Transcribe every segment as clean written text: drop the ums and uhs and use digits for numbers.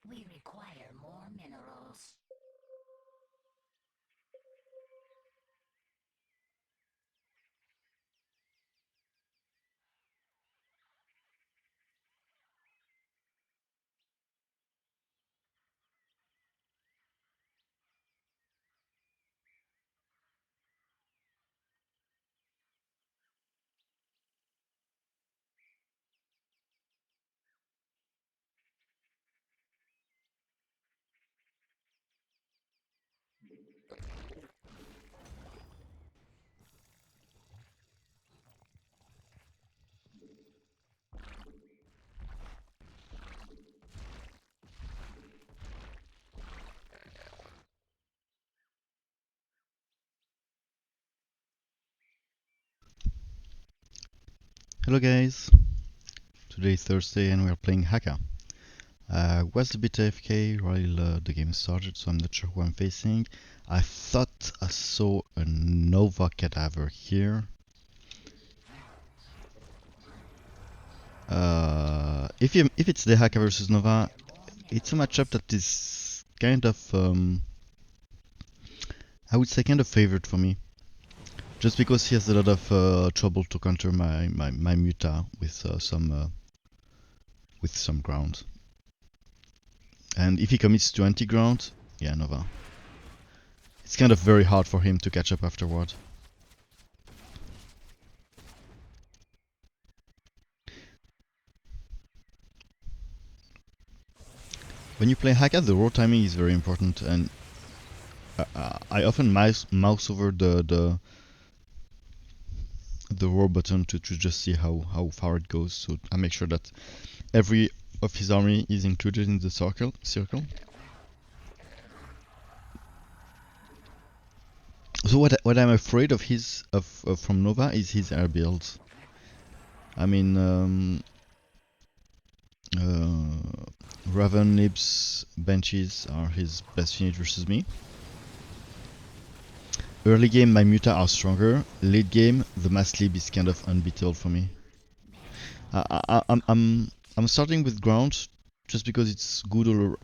We require more minerals. Hello guys, today is Thursday and we are playing Haka. Was a bit AFK while the game started, so I'm not sure who I'm facing. I thought I saw a Nova cadaver here. If it's the Haka versus Nova, it's a matchup that is kind of, I would say kind of favored for me. Just because he has a lot of trouble to counter my Muta with some ground. And if he commits to anti-ground, yeah, Nova. It's kind of very hard for him to catch up afterward. When you play Haka, the roll timing is very important, and I often mouse over the roll button to just see how far it goes. So I make sure that every of his army is included in the circle. So what I'm afraid of from Nova is his air builds. I mean, Raven, Nibs, Benches are his best unit versus me. Early game my Muta are stronger. Late game the Mass Lib is kind of unbeatable for me. I'm starting with ground just because it's good all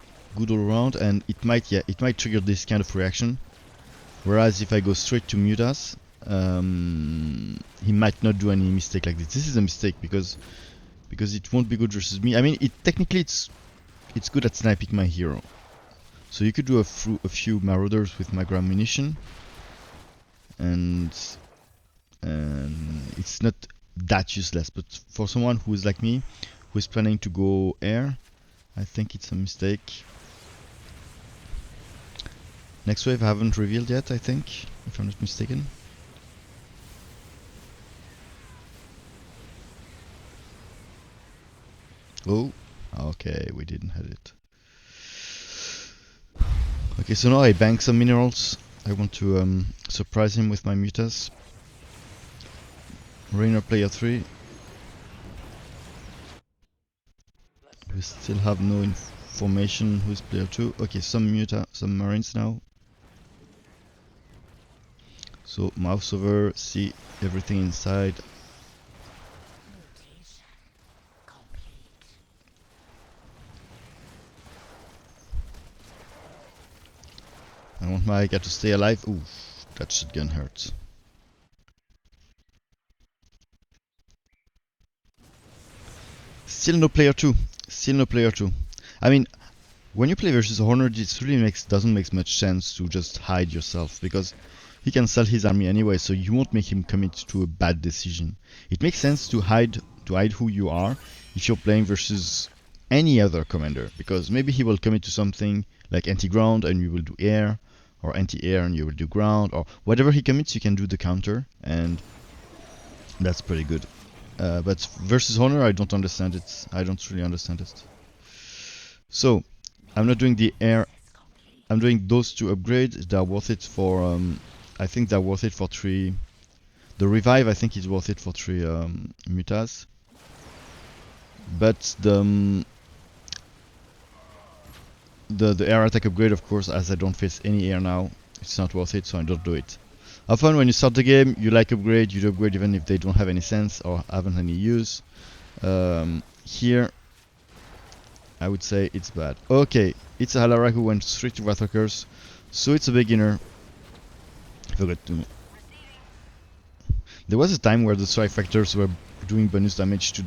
around, and it might trigger this kind of reaction. Whereas if I go straight to Mutas, he might not do any mistake like this. This is a mistake because it won't be good versus me. I mean, technically it's good at sniping my hero. So you could do a few marauders with Magram munition, and it's not that useless. But for someone who is like me, who is planning to go air, I think it's a mistake. Next wave I haven't revealed yet, I think, if I'm not mistaken. Oh, okay, we didn't have it. Okay, so now I bank some minerals. I want to surprise him with my mutas. Rainer player 3. We still have no information who's player 2. Okay, some marines now. So mouse over, see everything inside. I want my guy to stay alive. Ooh, that shotgun hurts. Still no player 2. Still no player 2. I mean, when you play versus Honored, it really doesn't make much sense to just hide yourself, because he can sell his army anyway, so you won't make him commit to a bad decision. It makes sense to hide who you are if you're playing versus any other commander, because maybe he will commit to something like anti-ground and you will do air, or anti-air and you will do ground, or whatever he commits you can do the counter, and that's pretty good. But versus Honor I don't understand it. I don't really understand it. So I'm not doing the air. I'm doing those two upgrades. They're worth it for I think they're worth it for 3. The revive I think is worth it for 3 mutas. But the air attack upgrade, of course, as I don't face any air now, it's not worth it, so I don't do it. Often when you start the game, you like upgrade, you upgrade even if they don't have any sense or haven't any use. Here, I would say it's bad. Okay, it's a Halara who went straight to Wrathwalkers, so it's a beginner. I forgot to. There was a time where the strike factors were doing bonus damage to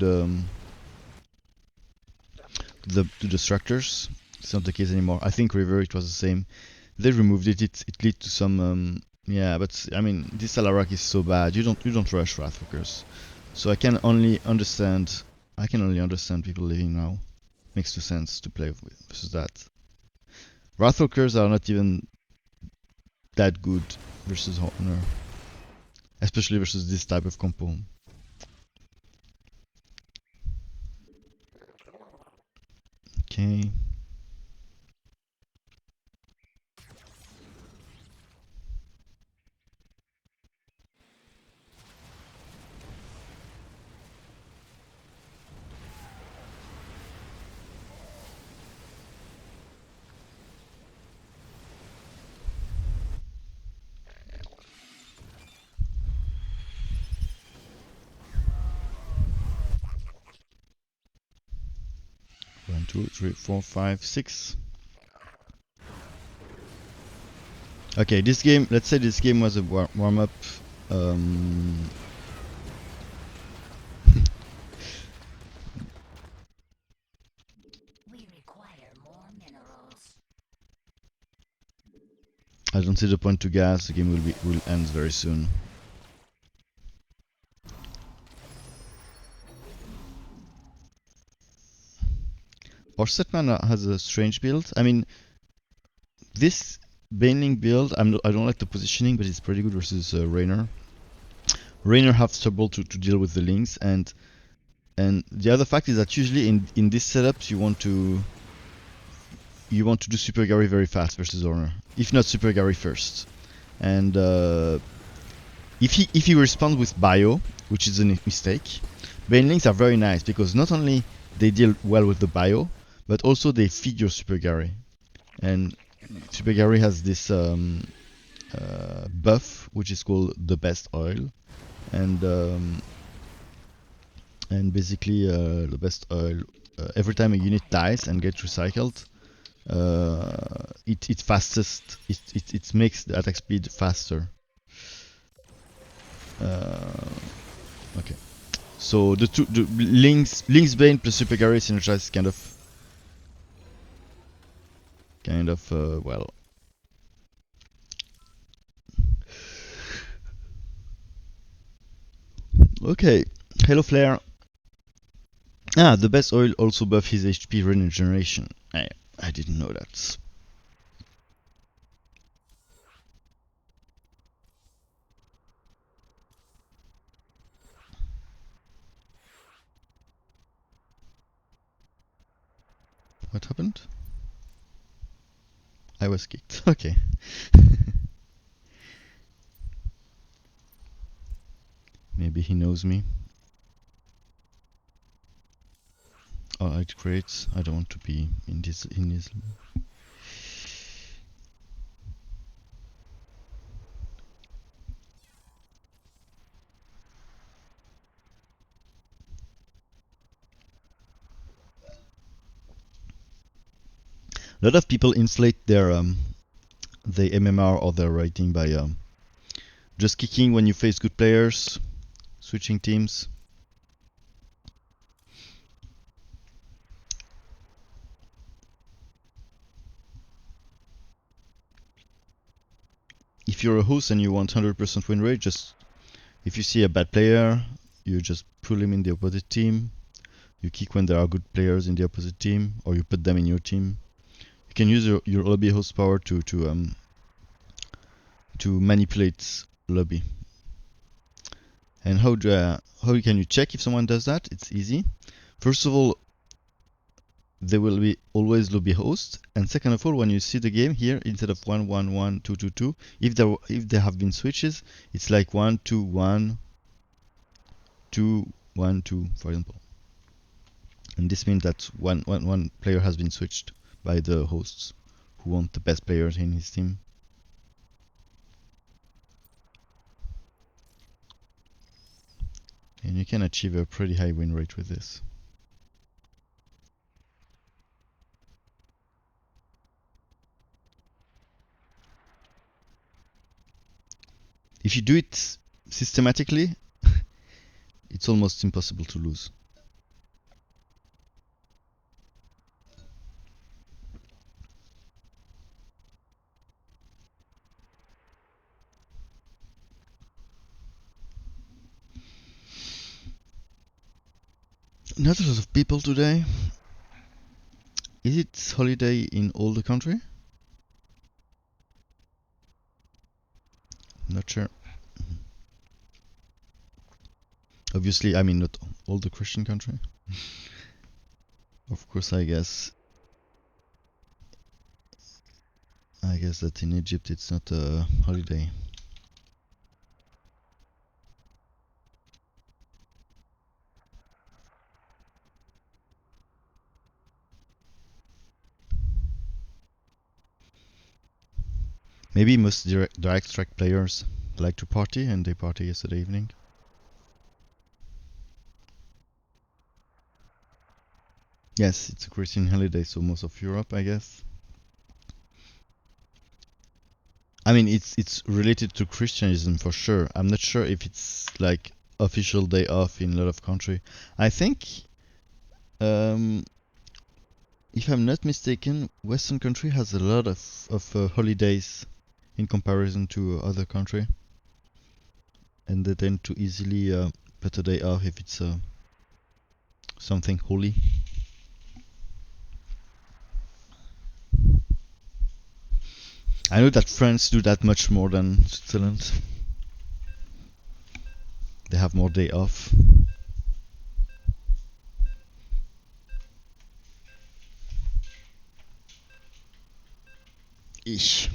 the structures. It's not the case anymore. I think River it was the same. They removed it. It led to some yeah, but I mean this Alarak is so bad. You don't rush Wrathwalkers. So I can only understand people leaving now. Makes no sense to play with versus that. Wrathwalkers are not even that good versus Honor, especially versus this type of compo. Okay. One, two, three, four, five, six. Okay, this game. Let's say this game was a warm up. We require more minerals. I don't see the point to gas. The game will end very soon. Our Setman has a strange build. I mean, this Baneling build, I don't like the positioning, but it's pretty good versus Raynor. Raynor has trouble to deal with the links, and the other fact is that usually in this setup you want to do Super Gary very fast versus Honor, if not Super Gary first. And if he responds with Bio, which is a mistake, Banelings are very nice because not only they deal well with the Bio, but also they feed your Super Gary. And Super Gary has this buff which is called the best oil, and basically the best oil. Every time a unit dies and gets recycled, it fastest. It makes the attack speed faster. Okay. So the Link's Bane plus Super Gary synergize kind of well. Okay. Hello Flare. Ah, the best oil also buff his HP regeneration. I didn't know that. What happened? I was kicked. Okay. Maybe he knows me. Oh, it creates. I don't want to be in this. A lot of people inflate their MMR or their rating by just kicking when you face good players, switching teams. If you're a host and you want 100% win rate, just if you see a bad player, you just pull him in the opposite team. You kick when there are good players in the opposite team, or you put them in your team. You can use your lobby host power to manipulate lobby. And how can you check if someone does that? It's easy. First of all, they will be always lobby host, and second of all, when you see the game here, instead of 1 1 1 2 2 2, if there have been switches, it's like 1 2 1 2 1 2, for example. And this means that one player has been switched by the hosts who want the best players in his team. And you can achieve a pretty high win rate with this. If you do it systematically, it's almost impossible to lose. Not a lot of people today. Is it holiday in all the country? Not sure. Obviously, I mean not all the Christian country. Of course, I guess that in Egypt it's not a holiday. Maybe most direct strike players like to party, and they party yesterday evening. Yes, it's a Christian holiday, so most of Europe, I guess. I mean, it's related to Christianism for sure. I'm not sure if it's like official day off in a lot of country. I think, um, if I'm not mistaken, Western country has a lot of holidays in comparison to other country, and they tend to easily put a day off if it's something holy. I know that France do that much more than Switzerland. They have more day off. Ish.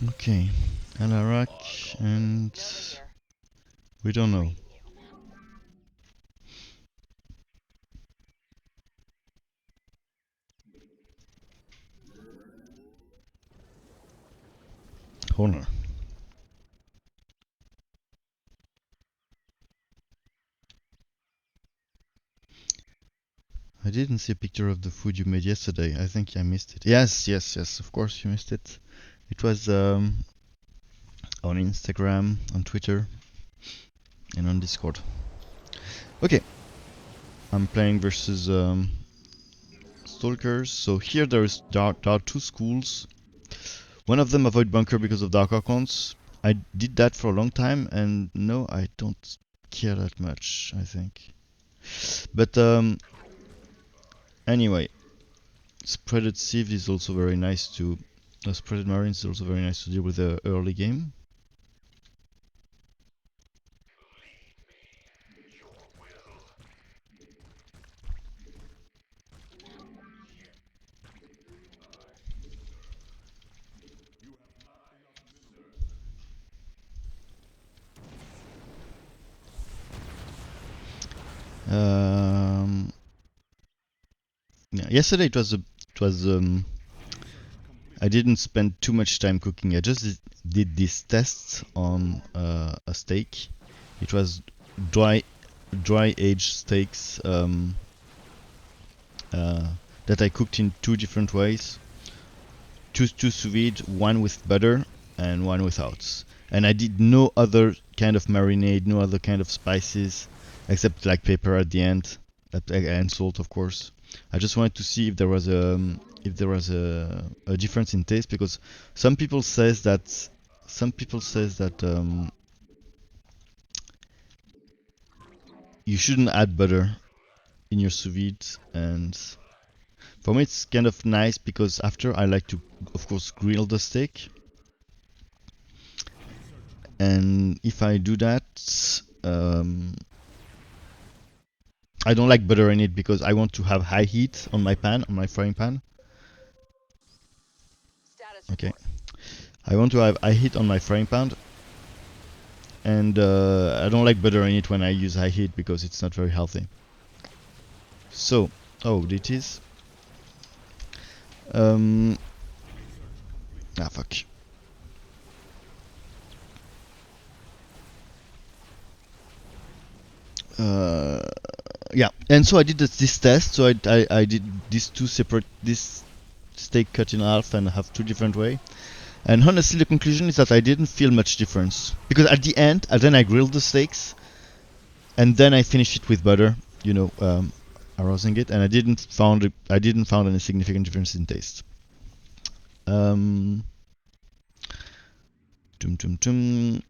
Okay, Alarak, and we don't know. Honor. I didn't see a picture of the food you made yesterday. I think I missed it. Yes, yes, yes. Of course you missed it. It was on Instagram, on Twitter, and on Discord. Okay, I'm playing versus Stalkers. So here there are two schools. One of them avoid bunker because of dark icons. I did that for a long time, and no, I don't care that much, I think. But anyway, spreaded sieve is also very nice to. Spreaded marines is also very nice to deal with the early game. Um, yeah, yesterday it was I didn't spend too much time cooking. I just did these tests on a steak. It was dry aged steaks that I cooked in two different ways. Two sous vide, one with butter and one without. And I did no other kind of marinade, no other kind of spices, except like pepper at the end, and salt, of course. I just wanted to see if there was a difference in taste, because some people says that you shouldn't add butter in your sous vide, and for me it's kind of nice because after I like to, of course, grill the steak. And if I do that, I don't like butter in it because I want to have high heat on my pan, on my frying pan. Okay. I want to have high heat on my frying pan, and I don't like butter in it when I use high heat because it's not very healthy. So, oh, it is. Fuck. Yeah, and so I did this test. So I did these two separate, this steak cut in half and have two different way. And honestly, the conclusion is that I didn't feel much difference because at the end, then I grilled the steaks, and then I finished it with butter, arrosing it, and I didn't found any significant difference in taste. Tum tum tum.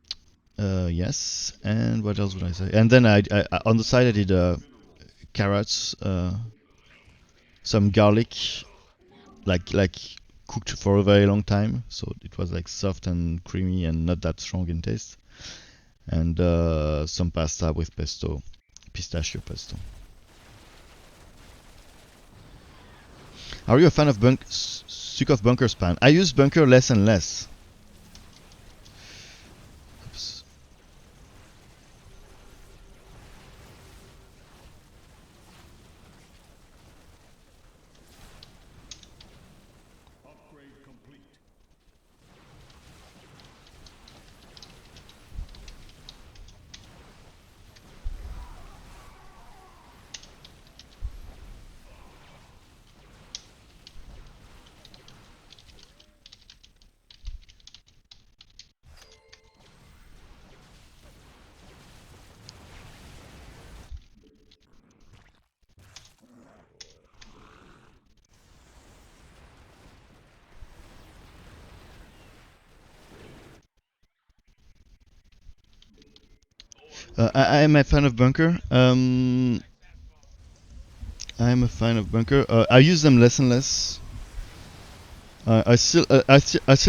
Yes, and what else would I say? And then I on the side I did carrots, some garlic, like cooked for a very long time, so it was like soft and creamy and not that strong in taste. And some pasta with pesto, pistachio pesto. Are you a fan of Sukov Bunker Span? I use Bunker less and less. Oops. I am a fan of Bunker. I am a fan of Bunker. I use them less and less. I still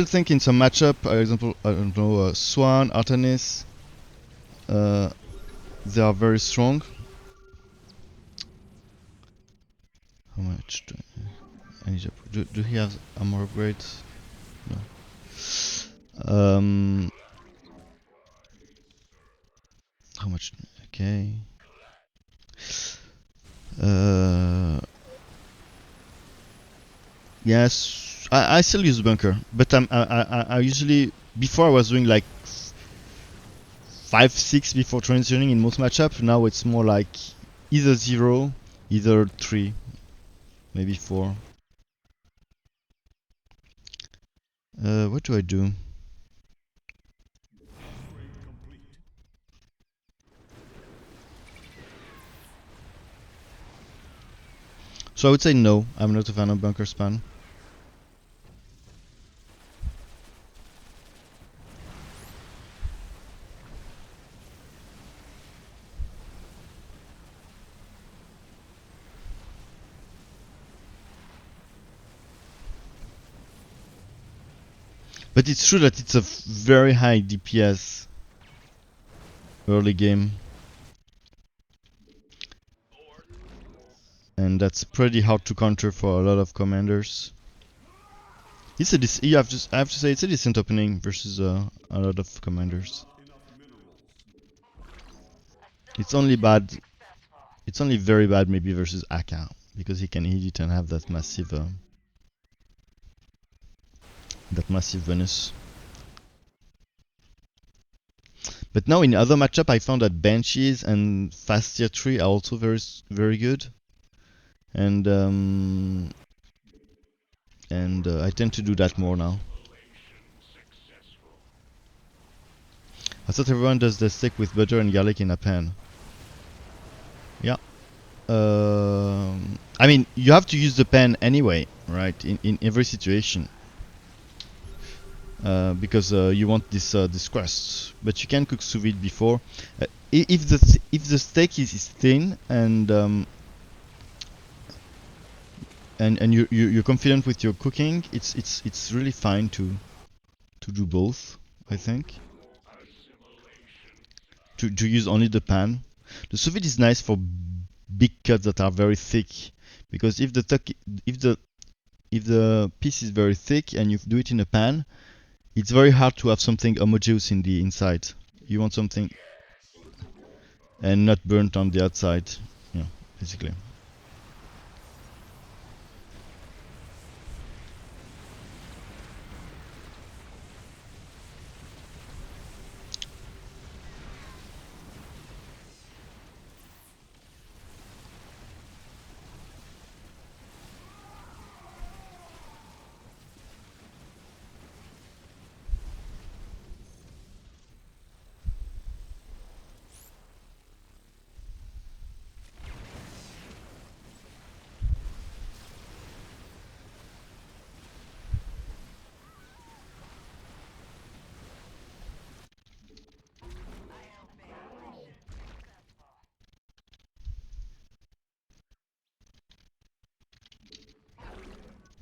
think in some matchup, for example, I don't know, Swan, Artemis, they are very strong. How much do I need to do he have armor upgrades? No. How much? Okay. Yes, I still use Bunker, but I usually, before I was doing like 5-6 before transitioning in most matchup. Now it's more like either 0, either 3, maybe 4. What do I do? So I would say no, I'm not a fan of Bunker Span. But it's true that it's a very high DPS early game. And that's pretty hard to counter for a lot of commanders. It's a I have to say it's a decent opening versus a lot of commanders. It's only bad. It's only very bad maybe versus Aka because he can hit it and have that massive bonus. But now in other matchup, I found that Banshees and Fast Tier 3 are also very good. And I tend to do that more now. I thought everyone does the steak with butter and garlic in a pan. Yeah. I mean, you have to use the pan anyway, right? In every situation. Because you want this crust, but you can cook sous vide before. If the steak is thin and you're confident with your cooking, it's really fine to do both, I think. to use only the pan. The sous vide is nice for big cuts that are very thick, because if the piece is very thick and you do it in a pan, it's very hard to have something homogeneous in the inside. You want something and not burnt on the outside. Yeah, basically.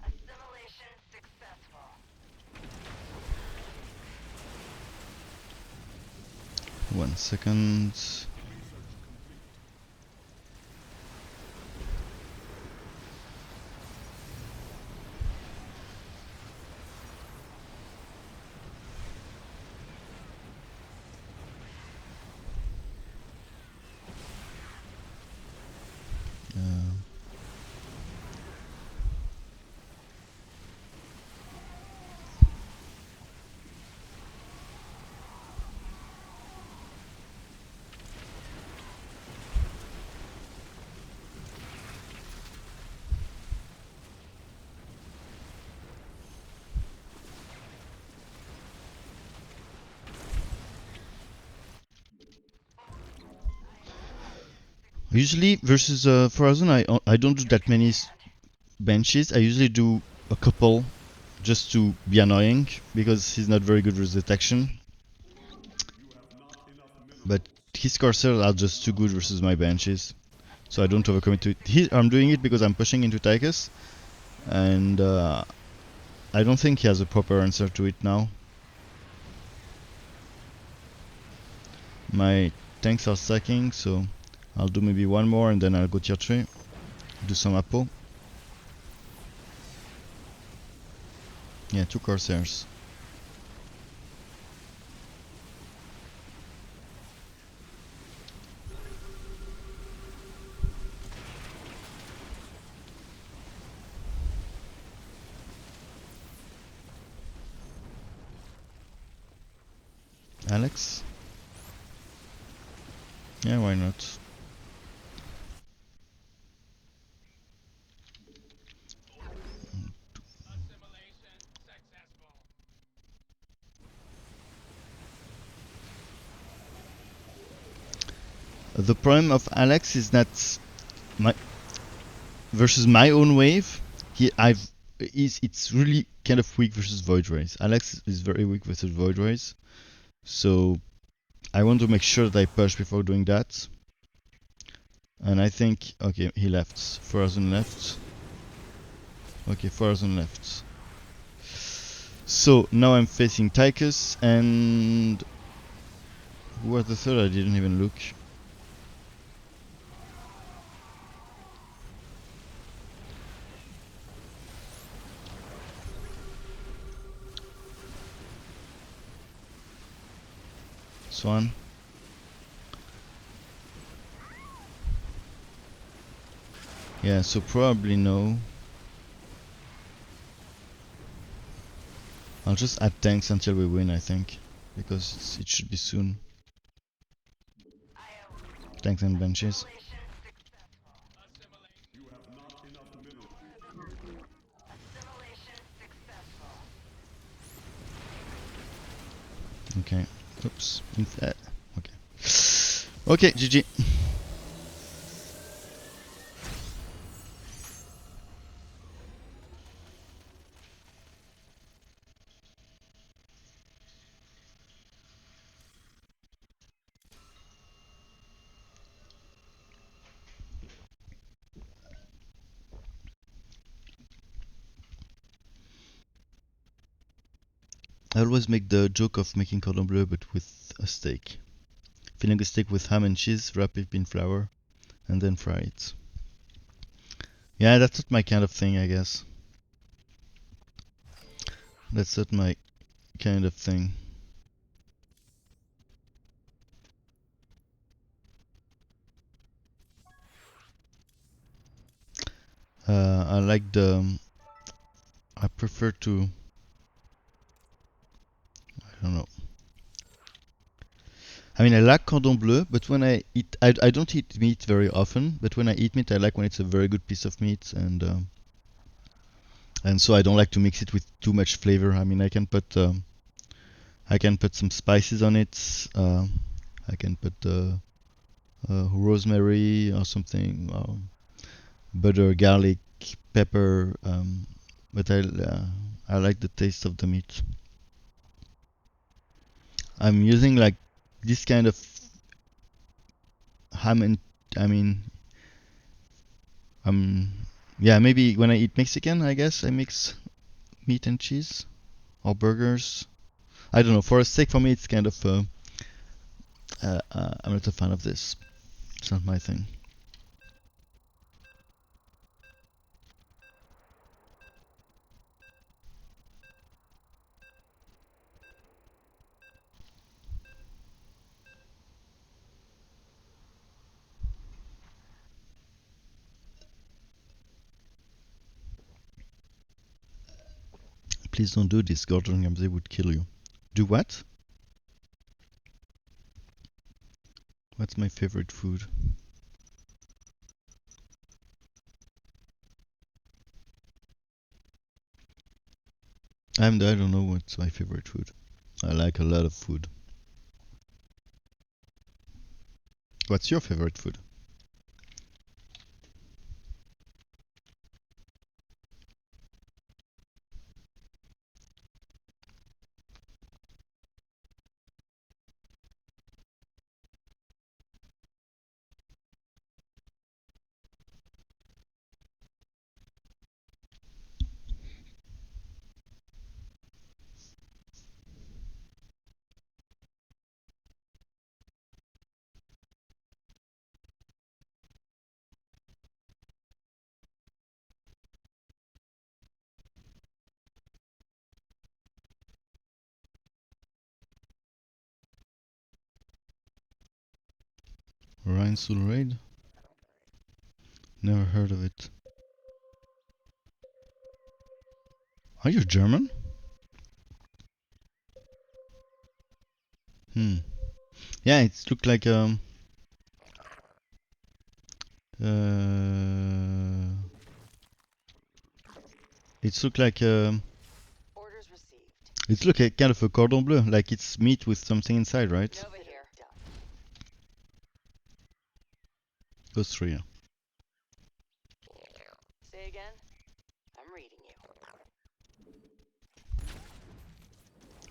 Assimilation successful. 1 second. Usually versus Frozen, I don't do that many benches. I usually do a couple just to be annoying because he's not very good with detection. But his corsairs are just too good versus my benches, so I don't overcommit to it. I'm doing it because I'm pushing into Tychus, and I don't think he has a proper answer to it now. My tanks are stacking, so I'll do maybe one more and then I'll go tier 3, do some Apo. Yeah, 2 corsairs. Alex? Yeah, why not? The problem of Alex is that my versus my own wave, it's really kind of weak versus Void Rays. Alex is very weak versus Void Rays, so I want to make sure that I push before doing that. And I think, okay, he left. Frozen left. Okay, Frozen left. So now I'm facing Tychus and who was the third? I didn't even look. Swan. Yeah, so probably no. I'll just add tanks until we win, I think, because it should be soon. Tanks and benches. Okay. Oops. Okay. Okay, GG. I always make the joke of making cordon bleu but with a steak. filling a steak with ham and cheese, wrap it in flour, and then fry it. Yeah, that's not my kind of thing, I guess. That's not my kind of thing. I like I prefer to, I don't know. I mean, I like cordon bleu, but when I eat, I don't eat meat very often, but when I eat meat, I like when it's a very good piece of meat, and so I don't like to mix it with too much flavor. I mean, I can put some spices on it. I can put rosemary or something, butter, garlic, pepper, but I like the taste of the meat. I'm using like this kind of ham and I mean, yeah, maybe when I eat Mexican, I guess I mix meat and cheese or burgers. I don't know. For a steak, for me, it's kind of I'm not a fan of this. It's not my thing. Please don't do this, Gordon Ramsay would kill you. Do what? What's my favorite food? I don't know what's my favorite food. I like a lot of food. What's your favorite food? Rheinsul Raid? Never heard of it. Are you German? Hmm. Yeah, it looked like uh, it looked like Orders received. it looked like kind of a cordon bleu, like it's meat with something inside, right? Nova here. Austria. Say again? I'm reading you.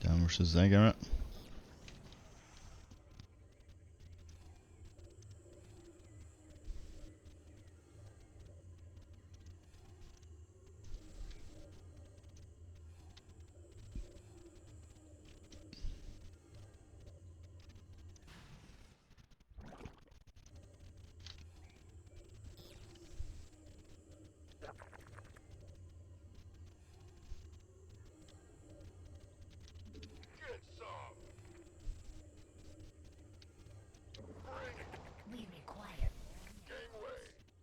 Down versus Zagara. We require. Gangway,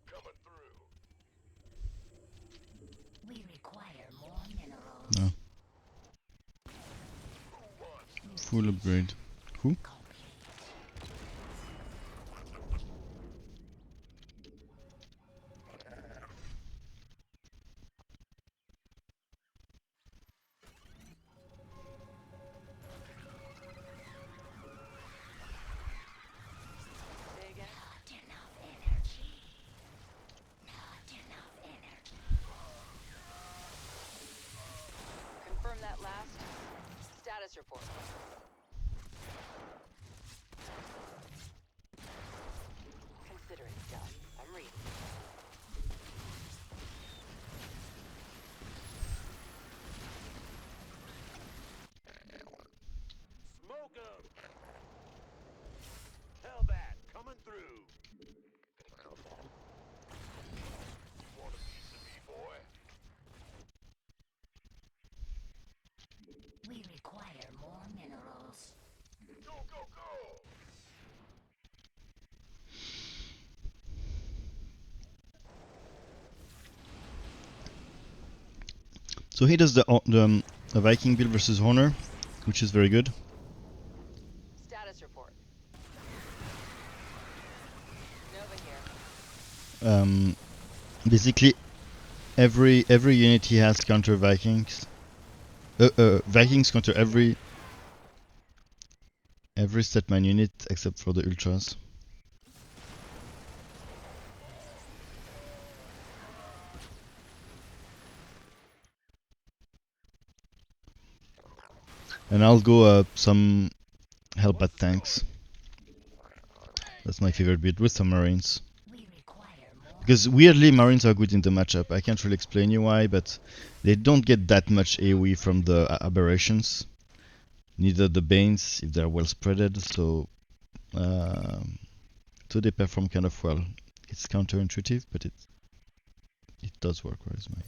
coming through. We require more minerals. No. Full upgrade. Who? Say again? Not enough energy. Not enough energy. Confirm that last. Status report. Consider it done. I'm reading. Smoke 'em! So he does the Viking build versus Honor, which is very good. Status report. Nova here. Basically, every unit he has counter Vikings. Vikings counter every Statman unit except for the Ultras. And I'll go some Hellbat tanks. That's my favorite build with some Marines. We require more. Because weirdly, Marines are good in the matchup. I can't really explain you why, but they don't get that much AoE from the aberrations. Neither the Banes, if they're well spreaded, so they perform kind of well. It's counterintuitive, but it does work. Where is my...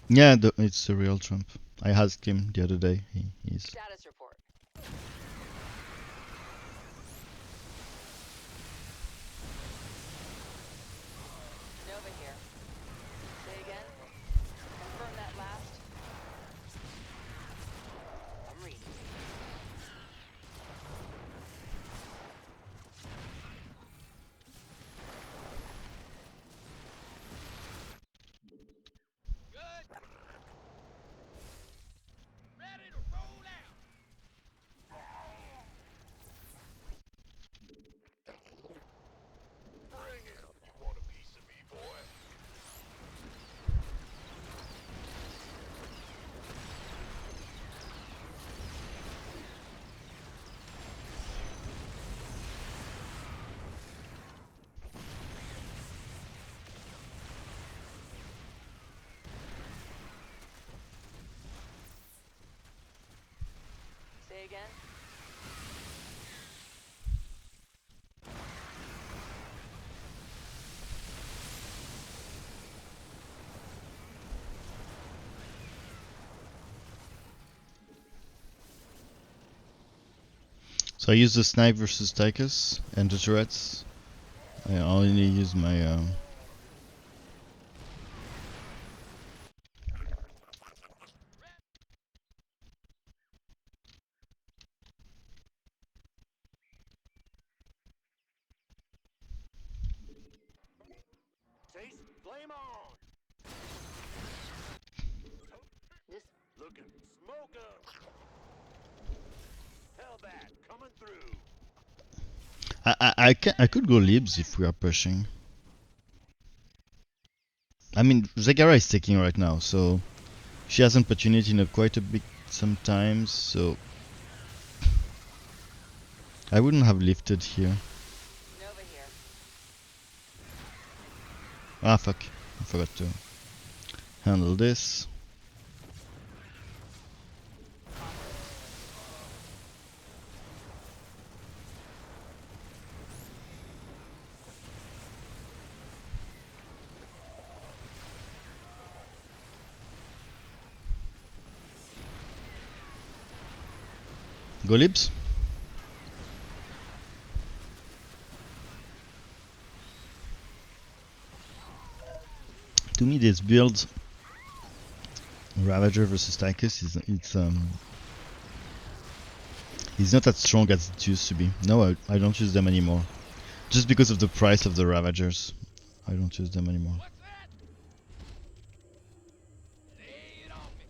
Yeah, it's the real Trump. I asked him the other day. He's... Status report. Nova here. Say again. Confirm that last. I'm reading. Ready to roll out. Bring it. You want a piece of me, boy? Say again. So I use the snipe versus Tychus and the turrets. I only use my Taste flame on. This Looking smoke 'em. Hellbat coming through. I could go libs if we are pushing. I mean, Zagara is taking right now, so she has an opportunity in quite a bit sometimes, so I wouldn't have lifted here. Nova here. Ah, fuck. I forgot to handle this. Go libs. To me, this build Ravager versus Tychus is not as strong as it used to be. No, I don't use them anymore. Just because of the price of the Ravagers, I don't use them anymore. What's that? Lay it on me.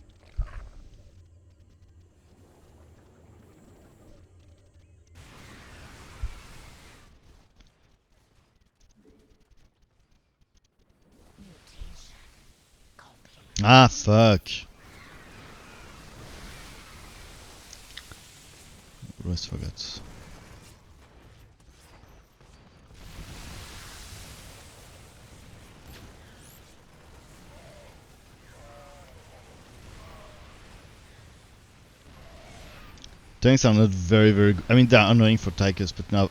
Mutation complete. Ah, fuck. Always forgot. Tanks are not very good. I mean, they're annoying for Tychus, but not.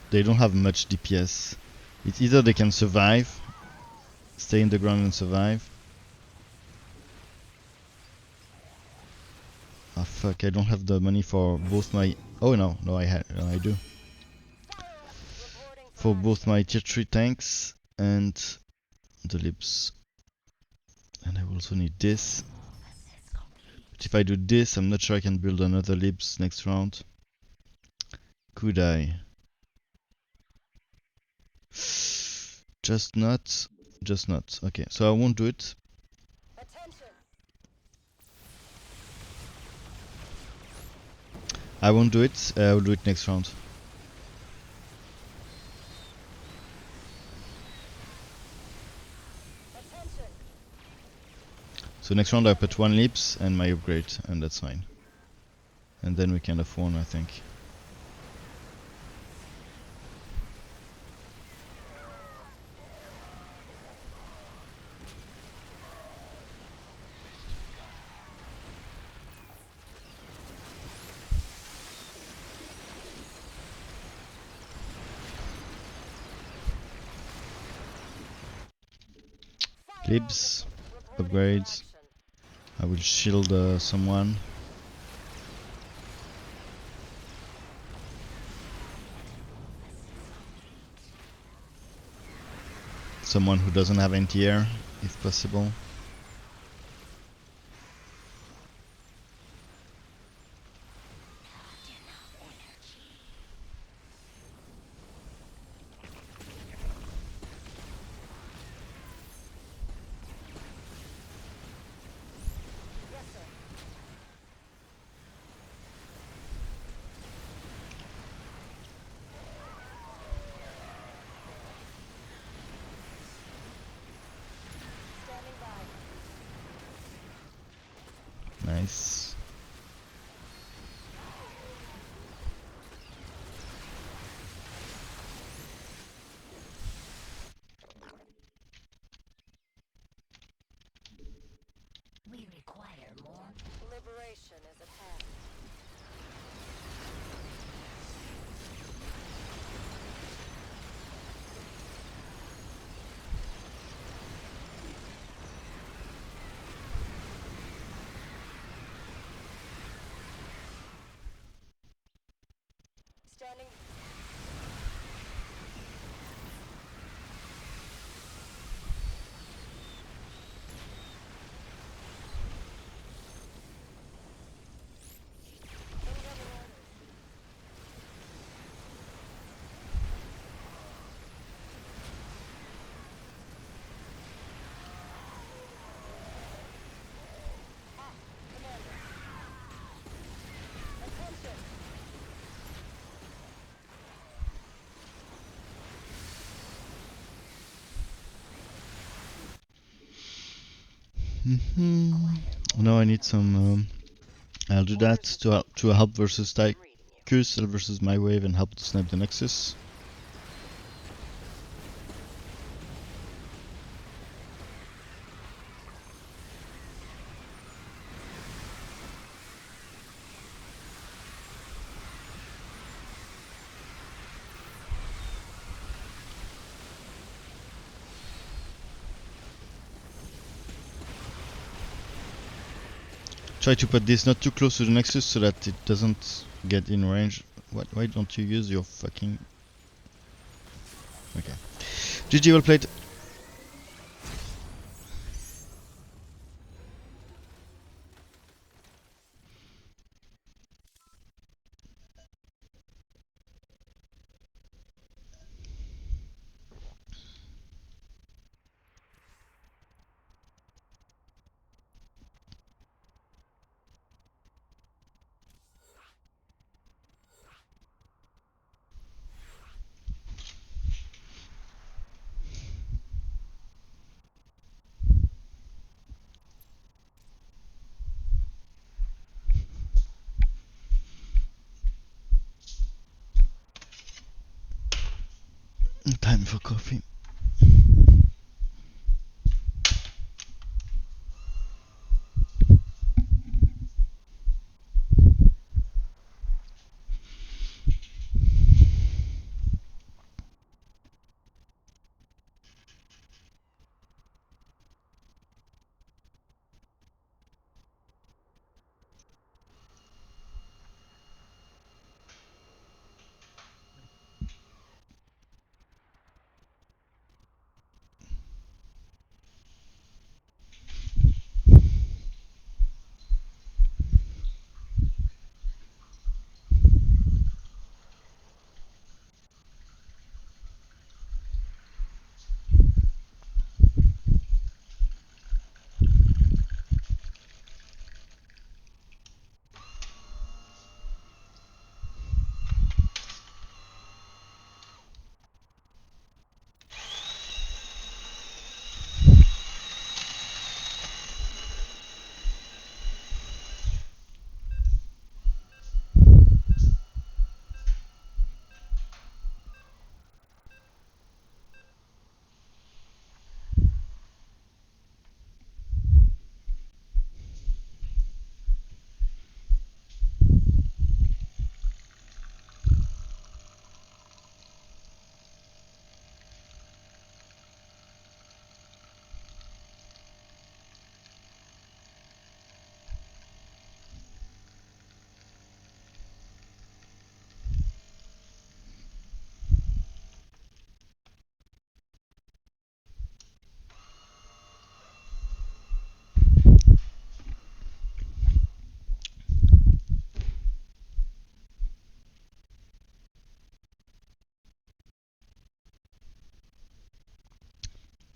They don't have much DPS. It's either they can survive, stay in the ground and survive. Ah, fuck! I don't have the money for both my. Oh no, I do. for both my tier 3 tanks and the libs. And I will also need this. But if I do this, I'm not sure I can build another libs next round. Could I? Just not. Just not. Okay, so I won't do it. I won't do it. I will do it next round. So next round I put 1 lips and my upgrade, and that's fine. And then we can have 1, I think. Libs, upgrades. I will shield someone. Someone who doesn't have anti-air, if possible. Nice. We require more. Liberation is a path. Standing. Now I need some. I'll do that to help versus Tychus, versus my wave, and help to snipe the Nexus. Try to put this not too close to the Nexus so that it doesn't get in range. What? Why don't you use your fucking... Okay. GG, well played. Time for coffee.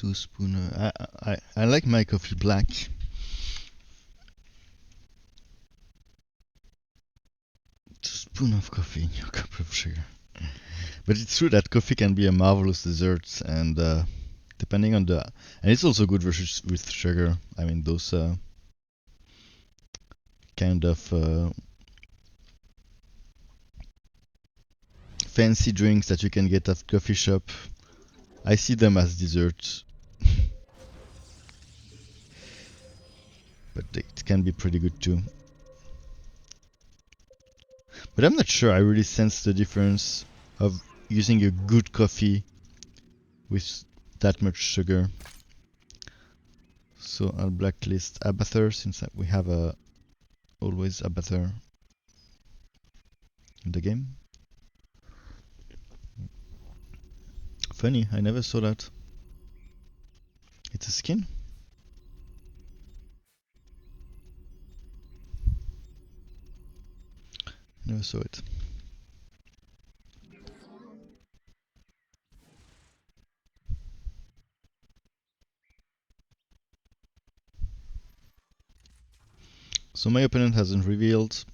2 spoon. I like my coffee black. 2 spoon of coffee in your cup of sugar. But it's true that coffee can be a marvelous dessert, and depending on the, and it's also good with sugar. I mean those kind of fancy drinks that you can get at coffee shop. I see them as desserts. But it can be pretty good too. But I'm not sure I really sense the difference of using a good coffee with that much sugar. So I'll blacklist Abather since we have always Abather in the game. Funny, I never saw that. It's a skin? Never saw it. So my opponent hasn't revealed.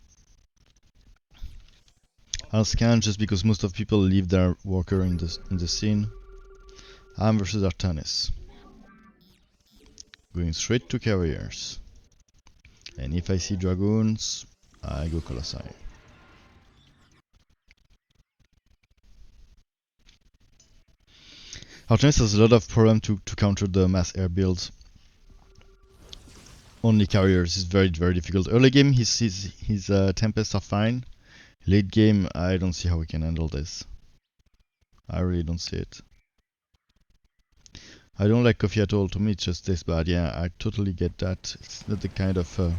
I'll scan just because most of people leave their worker in the scene. I'm versus Artanis. Going straight to carriers. And if I see dragoons, I go Colossi. Artanis has a lot of problem to counter the mass air builds. Only carriers is very difficult. Early game his tempests are fine. Late game I don't see how we can handle this. I really don't see it. I don't like coffee at all. To me, it just tastes bad. Yeah, I totally get that. It's not the kind of.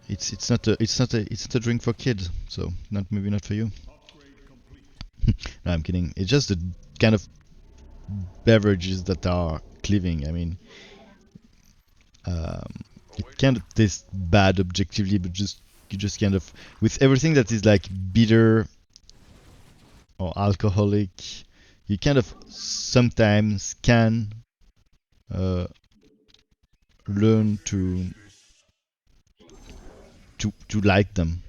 It's not a drink for kids. So maybe not for you. No, I'm kidding. It's just the kind of beverages that are cleaving. I mean, it kind of tastes bad objectively, but you just kind of with everything that is like bitter or alcoholic. You kind of sometimes can learn to like them.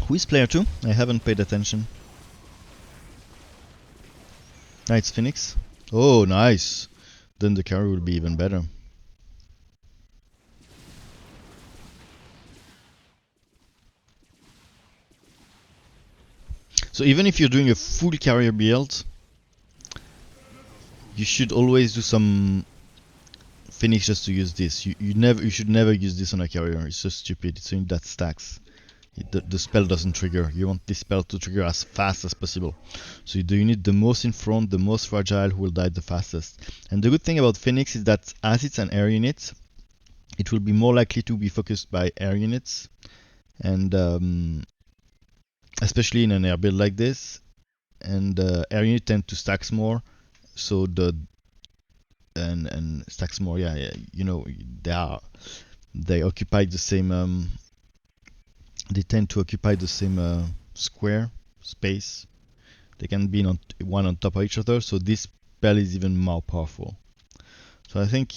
Who is player 2? I haven't paid attention. Ah, it's Phoenix. Oh, nice. Then the carry will be even better. So even if you're doing a full carrier build, you should always do some Phoenix just to use this. You should never use this on a carrier. It's so stupid. It's only that stacks. The spell doesn't trigger. You want this spell to trigger as fast as possible. So you need the most in front, the most fragile, who will die the fastest. And the good thing about Phoenix is that as it's an air unit, it will be more likely to be focused by air units. And especially in an air build like this. And air units tend to stack more. So and stacks more, yeah, you know, they occupy the same they tend to occupy the same square space. They can be one on top of each other, so this spell is even more powerful. So I think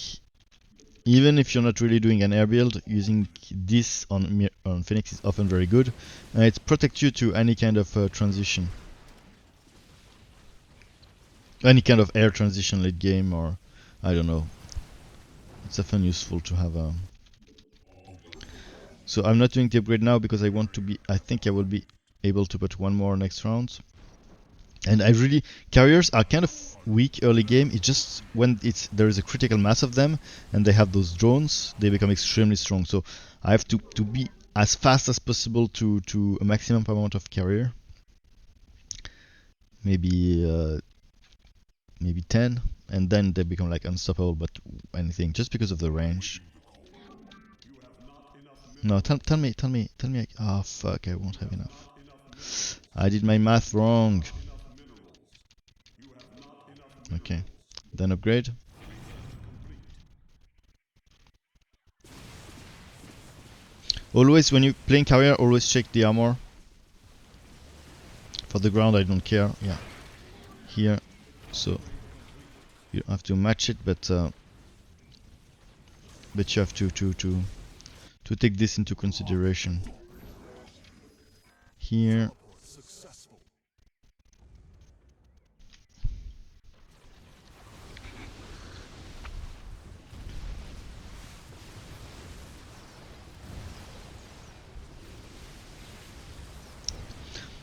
even if you're not really doing an air build, using this on Phoenix is often very good, and it protects you to any kind of transition, any kind of air transition late game, or I don't know. It's often useful to have a. So I'm not doing the upgrade now because I want to be. I think I will be able to put one more next round. And carriers are kind of weak early game. It's just when there is a critical mass of them and they have those drones, they become extremely strong. So I have to be as fast as possible to a maximum amount of carrier. Maybe 10, and then they become like unstoppable. But anything just because of the range. No, tell me. Oh fuck! I won't have enough. I did my math wrong. Okay, then upgrade. Always when you're playing carrier, always check the armor. For the ground I don't care, yeah. Here, so you don't have to match it, but you have to take this into consideration. Here.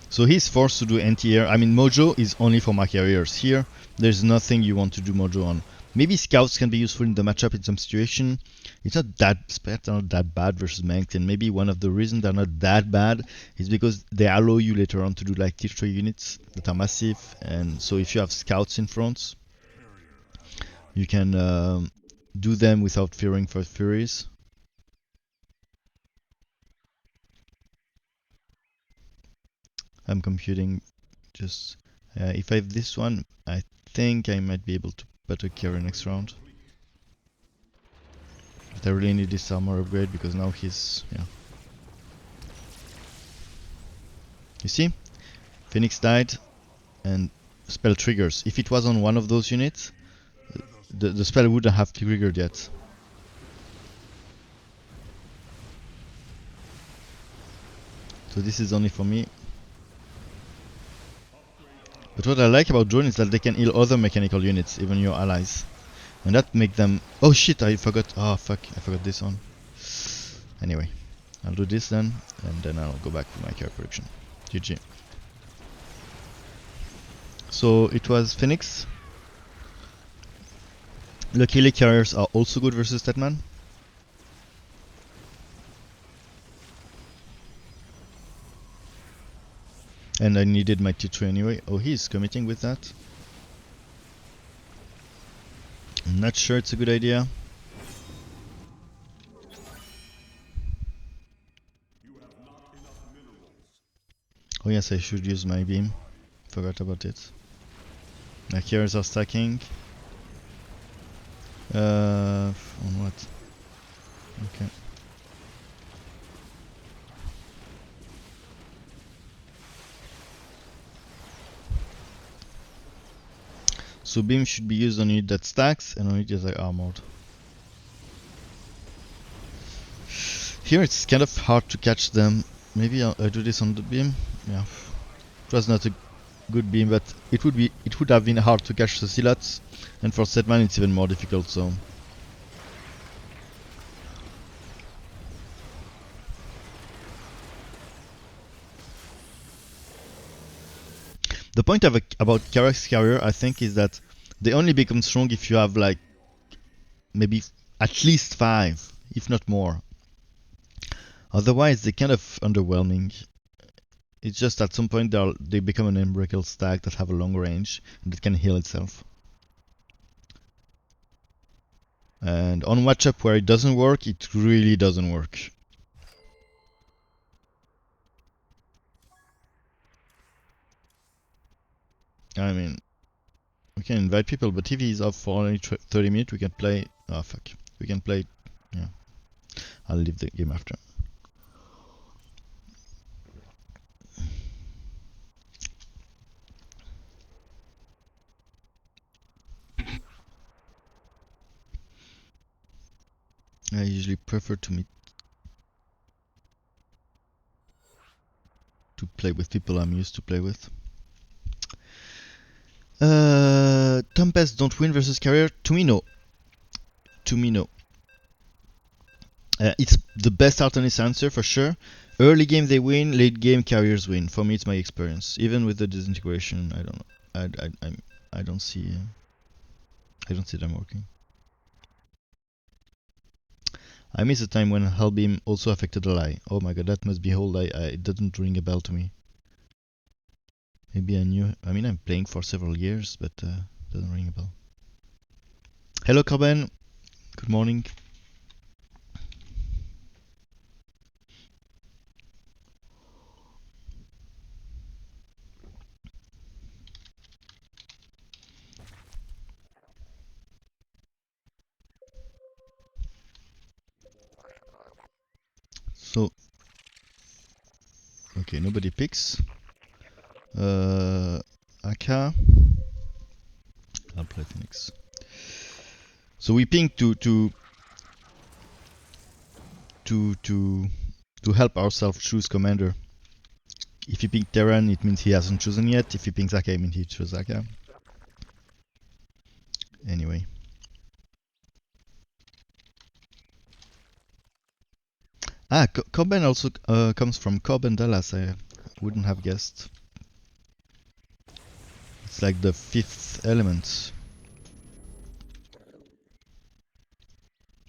So he's forced to do anti-air. I mean, Mojo is only for my carriers. Here, there's nothing you want to do Mojo on. Maybe scouts can be useful in the matchup in some situation. It's not that spats are not that bad versus Manked, and maybe one of the reasons they're not that bad is because they allow you later on to do like tier 3 units that are massive, and so if you have scouts in front, you can do them without fearing for furies. I'm computing just if I have this one, I think I might be able to better carry next round. But I really need this armor upgrade because now he's, yeah. You see? Phoenix died and spell triggers. If it was on one of those units, the spell wouldn't have triggered yet. So this is only for me. But what I like about drone is that they can heal other mechanical units, even your allies. And that make them... Oh shit, I forgot. Oh fuck, I forgot this one. Anyway, I'll do this then, and then I'll go back to my carry production. GG. So it was Phoenix. Luckily carriers are also good versus Statman. And I needed my T3 anyway. Oh, he's committing with that. I'm not sure it's a good idea. Oh yes, I should use my beam. Forgot about it. My carriers are stacking. On what? Okay. So beam should be used on unit that stacks and on unit that are armored. Here it's kind of hard to catch them. Maybe I'll do this on the beam. Yeah, it was not a good beam, but it would have been hard to catch the Silots, and for Setman it's even more difficult. So the point about Karak's carrier, I think, is that they only become strong if you have like maybe at least 5, if not more. Otherwise, they're kind of underwhelming. It's just at some point they become an unbreakable stack that have a long range and that can heal itself. And on matchup where it doesn't work, it really doesn't work. I mean, we can invite people, but if he's up for only 30 minutes, we can play. Oh fuck, we can play. Yeah, I'll leave the game after. I usually prefer to play with people I'm used to play with. Tempest don't win versus carrier. To me, no. To me, no. It's the best alternate answer for sure. Early game they win, late game carriers win. For me, it's my experience. Even with the disintegration, I don't know. I don't see them working. I miss a time when Hellbeam also affected Ally. Oh my god, that must be old. It doesn't ring a bell to me. Maybe I knew. I mean, I'm playing for several years, but doesn't ring a bell. Hello, Carben. Good morning. So okay, nobody picks. Aka. I'll play Phoenix. So we ping to help ourselves choose commander. If he pings Terran, it means he hasn't chosen yet. If he pings Aka, it means he chose Aka. Anyway. Ah, Coben also comes from Coben Dallas. I wouldn't have guessed. It's like the fifth element.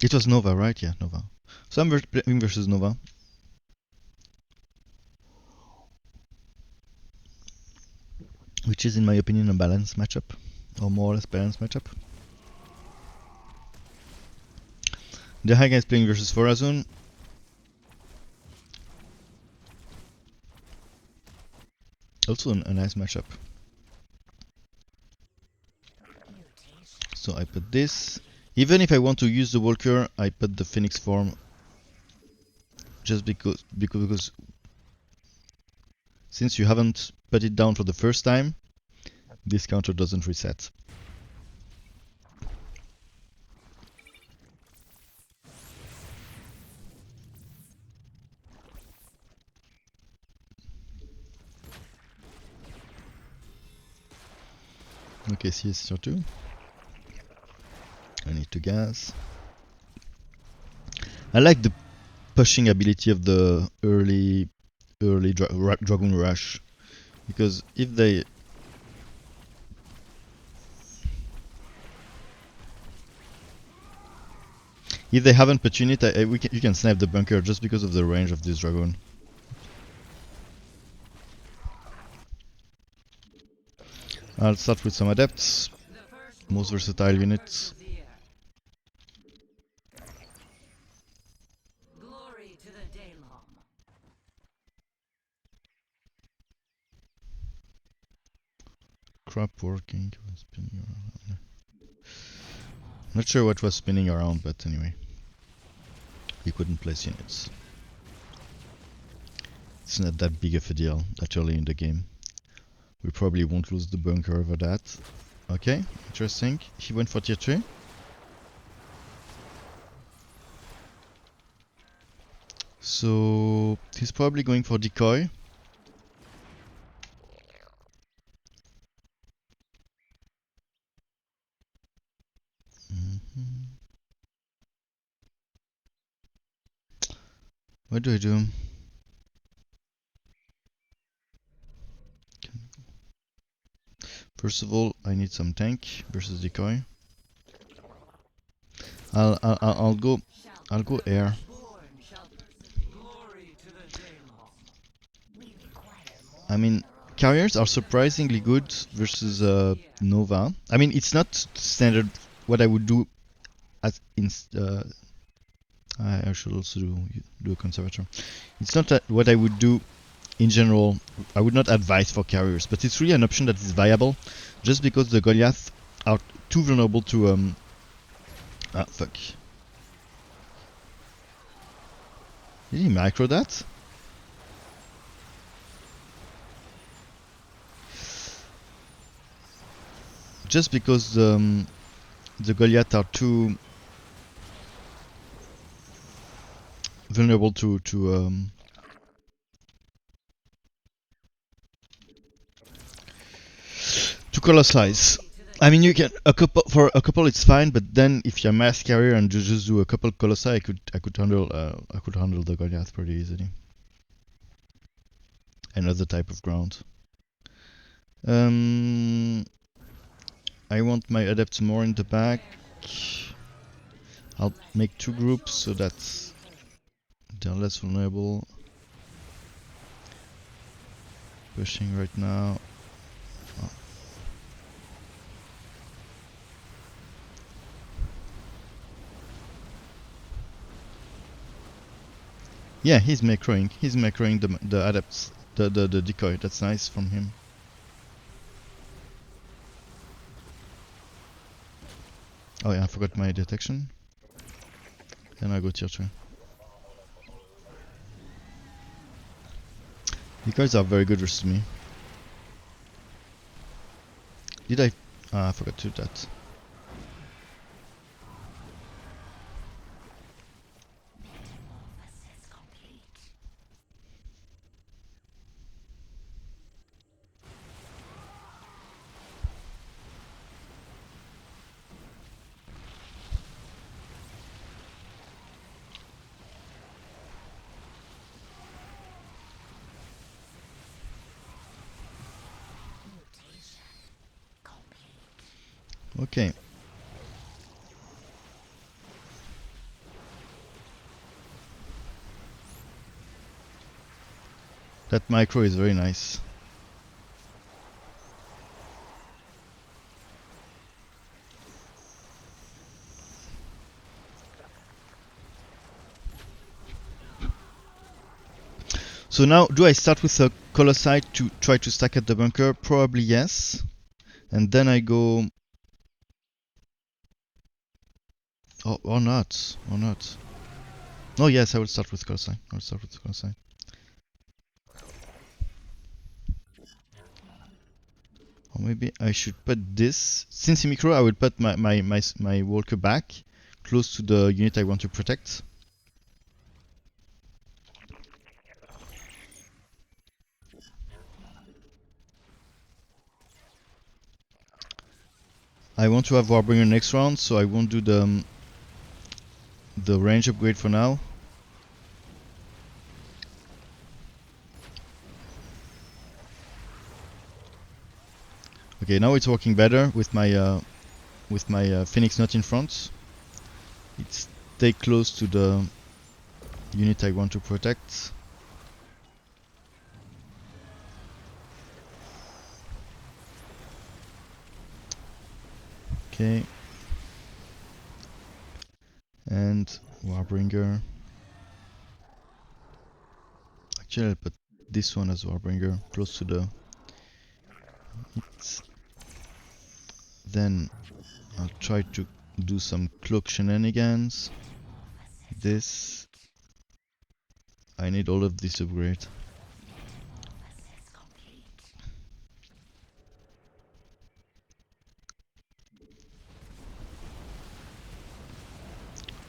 It was Nova, right? Yeah, Nova. So I'm playing versus Nova. Which is, in my opinion, a balanced matchup. Or more or less balanced matchup. The high guy is playing versus Forazun. Also a nice matchup. So I put this. Even if I want to use the Walker, I put the Phoenix form. Just because since you haven't put it down for the first time, this counter doesn't reset. Okay, CS2. I need to gas. I like the pushing ability of the early Dragoon Rush, because if they haven't put unit, you can snipe the bunker just because of the range of this Dragoon. I'll start with some adepts, most versatile units. Glory to the Daylom. Crap working, spinning around. Not sure what was spinning around, but anyway. We couldn't place units. It's not that big of a deal that early in the game. We probably won't lose the bunker over that. Okay, interesting. He went for tier 3. So he's probably going for decoy. What do I do? First of all, I need some tank versus decoy. I'll go air. I mean, carriers are surprisingly good versus Nova. I mean, it's not standard what I would do as in. I should also do a conservator. It's not what I would do in general. I would not advise for carriers, but it's really an option that is viable, just because the Goliath are too vulnerable to fuck. Did he micro that? Just because the Goliath are too vulnerable to colossalize. I mean, you can for a couple it's fine, but then if you're mass carrier and you just do a couple colossi, I could handle the Goliath pretty easily. Another type of ground. I want my adepts more in the back. I'll make 2 groups so that they're less vulnerable. Pushing right now. Oh. Yeah, he's macroing. He's macroing the adepts, the decoy. That's nice from him. Oh yeah, I forgot my detection. Then I go tier 2. You guys are very good versus me. Did I? I forgot to do that. Metamorphosis complete. Mutation complete. Okay. That micro is very nice. So now, do I start with a Colossi to try to stack at the bunker? Probably yes. And then I go... Oh, or not. Or not. No, yes, I will start with Colossi. I will start with Colossi. Or maybe I should put this. Since in micro, I will put my walker back, close to the unit I want to protect. I want to have Warbringer next round, so I won't do the range upgrade for now. Okay, now it's working better with my Phoenix not in front. It's stay close to the unit I want to protect. Okay. And Warbringer. Actually, I'll put this one as Warbringer, close to the hits. Then I'll try to do some cloak shenanigans. This. I need all of this upgrade. Metamorphosis complete.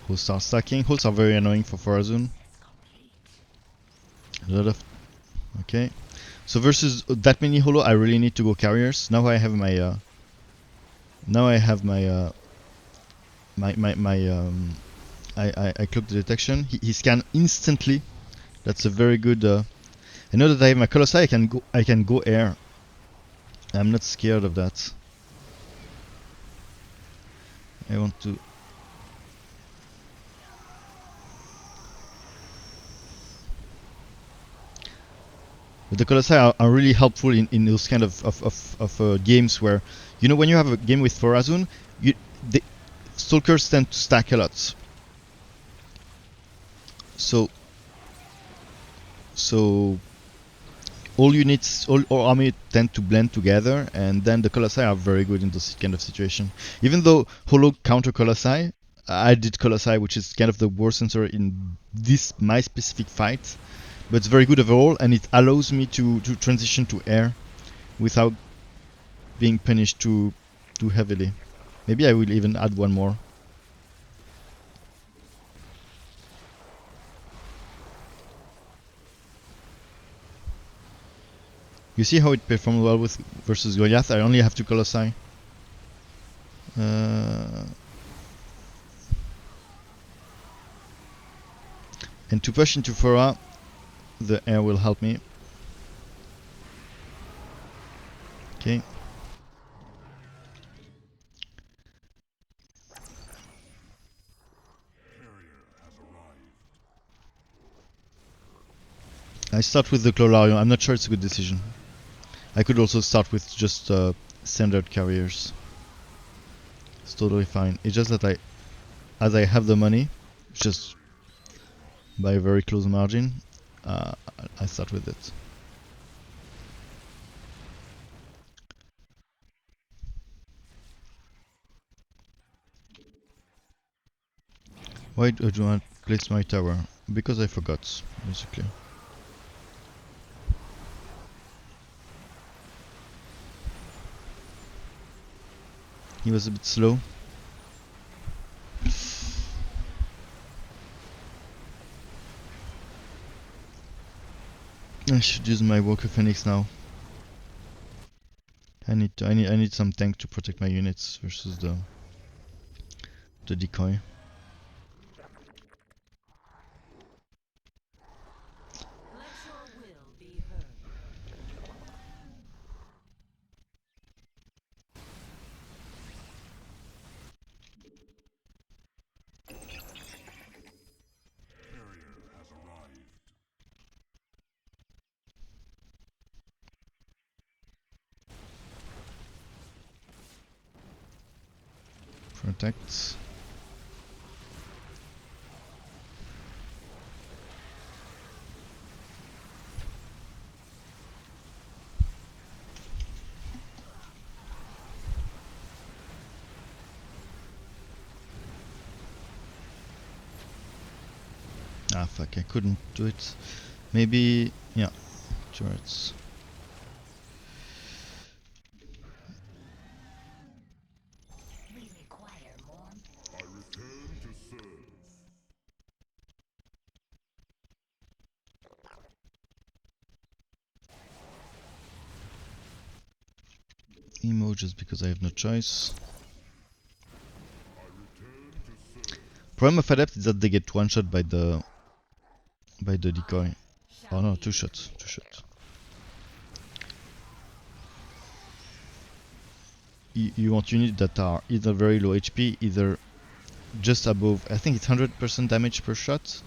Hosts start stacking. Hosts are very annoying for Farazun. A lot of... Okay. So versus that many holo, I really need to go carriers. Now I have my... now I have my... I cloak the detection. He scan instantly. That's a very good... I know that I have my Colossi, I can go air. I'm not scared of that. I want to... But the Colossi are really helpful in those kind of games where, you know, when you have a game with Farazun, the Stalkers tend to stack a lot. So all units, all army tend to blend together, and then the Colossi are very good in this kind of situation. Even though Holo counter Colossi, I did Colossi, which is kind of the worst answer in this my specific fight, but it's very good overall, and it allows me to transition to air without being punished too heavily. Maybe I will even add one more. You see how it performed well with versus Goliath? I only have 2 Colossi. And to push into Fora, the air will help me. Okay. I start with the Clolarium. I'm not sure it's a good decision. I could also start with just standard carriers. It's totally fine. It's just that as I have the money, just by a very close margin, I start with it. Why do I want to place my tower? Because I forgot, basically. He was a bit slow. I should use my Walker Phoenix now. I need some tank to protect my units versus the decoy. Let your will be heard. Protect. Ah fuck, I couldn't do it. Maybe, yeah, turrets. We require more. Emo just because I have no choice. Problem of Adept is that they get one shot by the decoy. Oh no, two shots. You want units that are either very low HP, either just above, I think it's 100% damage per shot.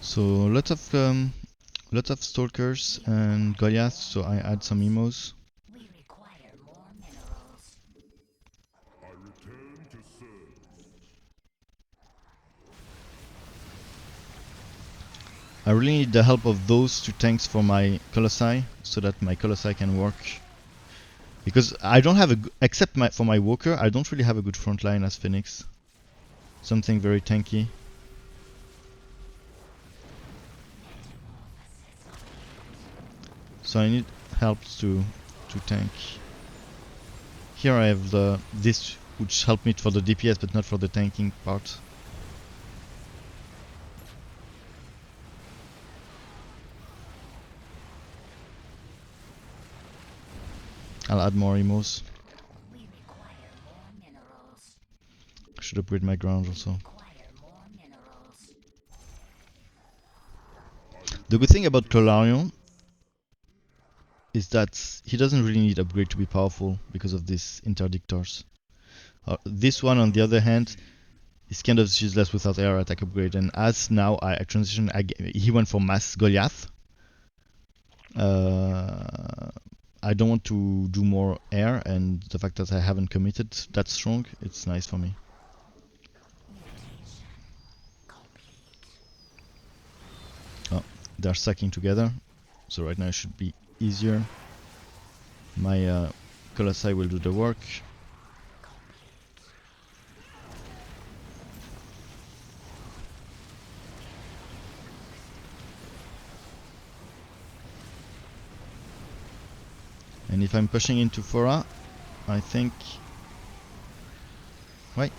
So lots of stalkers and Goliaths, so I add some emos. We require more minerals. I really need the help of those two tanks for my Colossi, so that my Colossi can work. Because I don't have except for my Walker, I don't really have a good front line as Phoenix. Something very tanky. So I need help to tank. Here I have this which helped me for the DPS but not for the tanking part. I'll add more emos. We require more minerals. I should upgrade my ground also. Require more minerals. The good thing about Colarion is that he doesn't really need upgrade to be powerful because of these interdictors. This one, on the other hand, is kind of useless without air attack upgrade. And as now I transition, he went for mass Goliath. I don't want to do more air, and the fact that I haven't committed that strong, it's nice for me. Oh, they're stacking together, so right now it should be easier. My Colossi will do the work. And if I'm pushing into Fora, I think... Wait.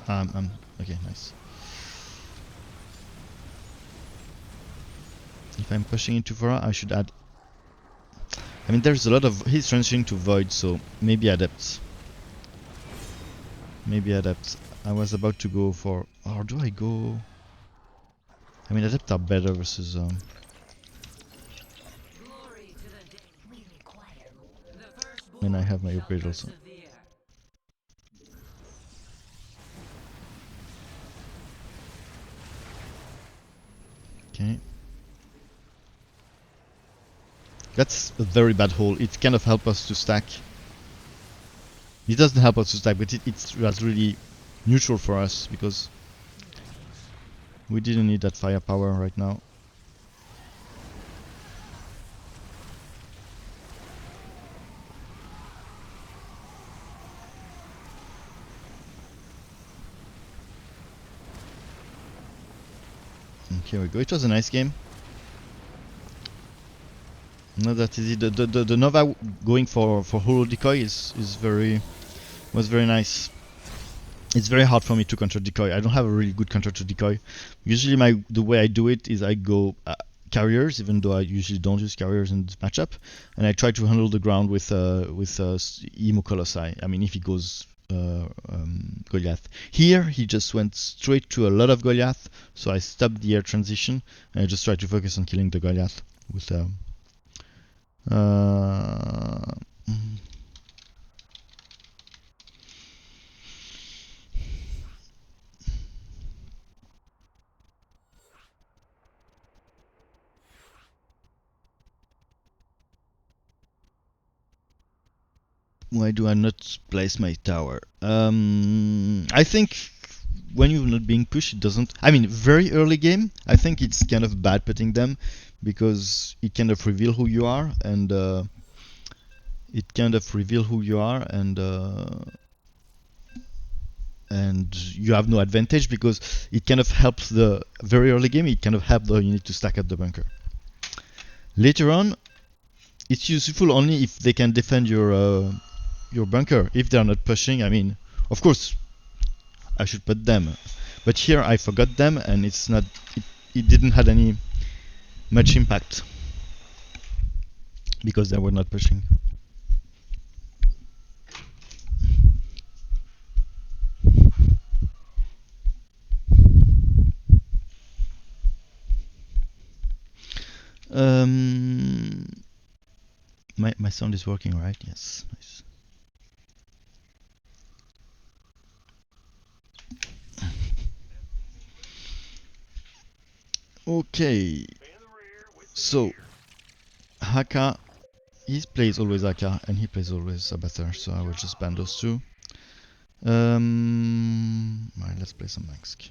Okay, nice. If I'm pushing into Fora, I should add... I mean, there's a lot of... He's transitioning to Void, so maybe Adept. Maybe Adept. I was about to go for... Or do I go... I mean, Adept are better versus... Glory to the day. We require more. The firstborn And I have my shall upgrade also. persevere. Okay. That's a very bad hole. It kind of helps us to stack. It doesn't help us to stack, but that's really neutral for us because we didn't need that firepower right now. And here we go. It was a nice game. Not that easy. The Nova going for holo decoy was very nice. It's very hard for me to counter decoy. I don't have a really good counter to decoy. Usually the way I do it is I go carriers, even though I usually don't use carriers in this matchup, and I try to handle the ground with Emo Colossi. I mean, if he goes Goliath. Here he just went straight to a lot of Goliath, so I stopped the air transition and I just tried to focus on killing the Goliath with why do I not place my tower? I think when you're not being pushed, it doesn't. I mean, very early game, I think it's kind of bad putting them because it kind of reveal who you are and and you have no advantage because it kind of helps the very early game. It kind of helps the unit to stack at the bunker. Later on, it's useful only if they can defend your bunker. If they are not pushing, I mean, of course, I should put them, but here I forgot them, and it's not. It didn't had any much impact because they were not pushing. My sound is working, right? Yes, nice. Okay, so Haka, he plays always Haka and he plays always Sabathur, so I will just ban those two. Alright, let's play some Mansk.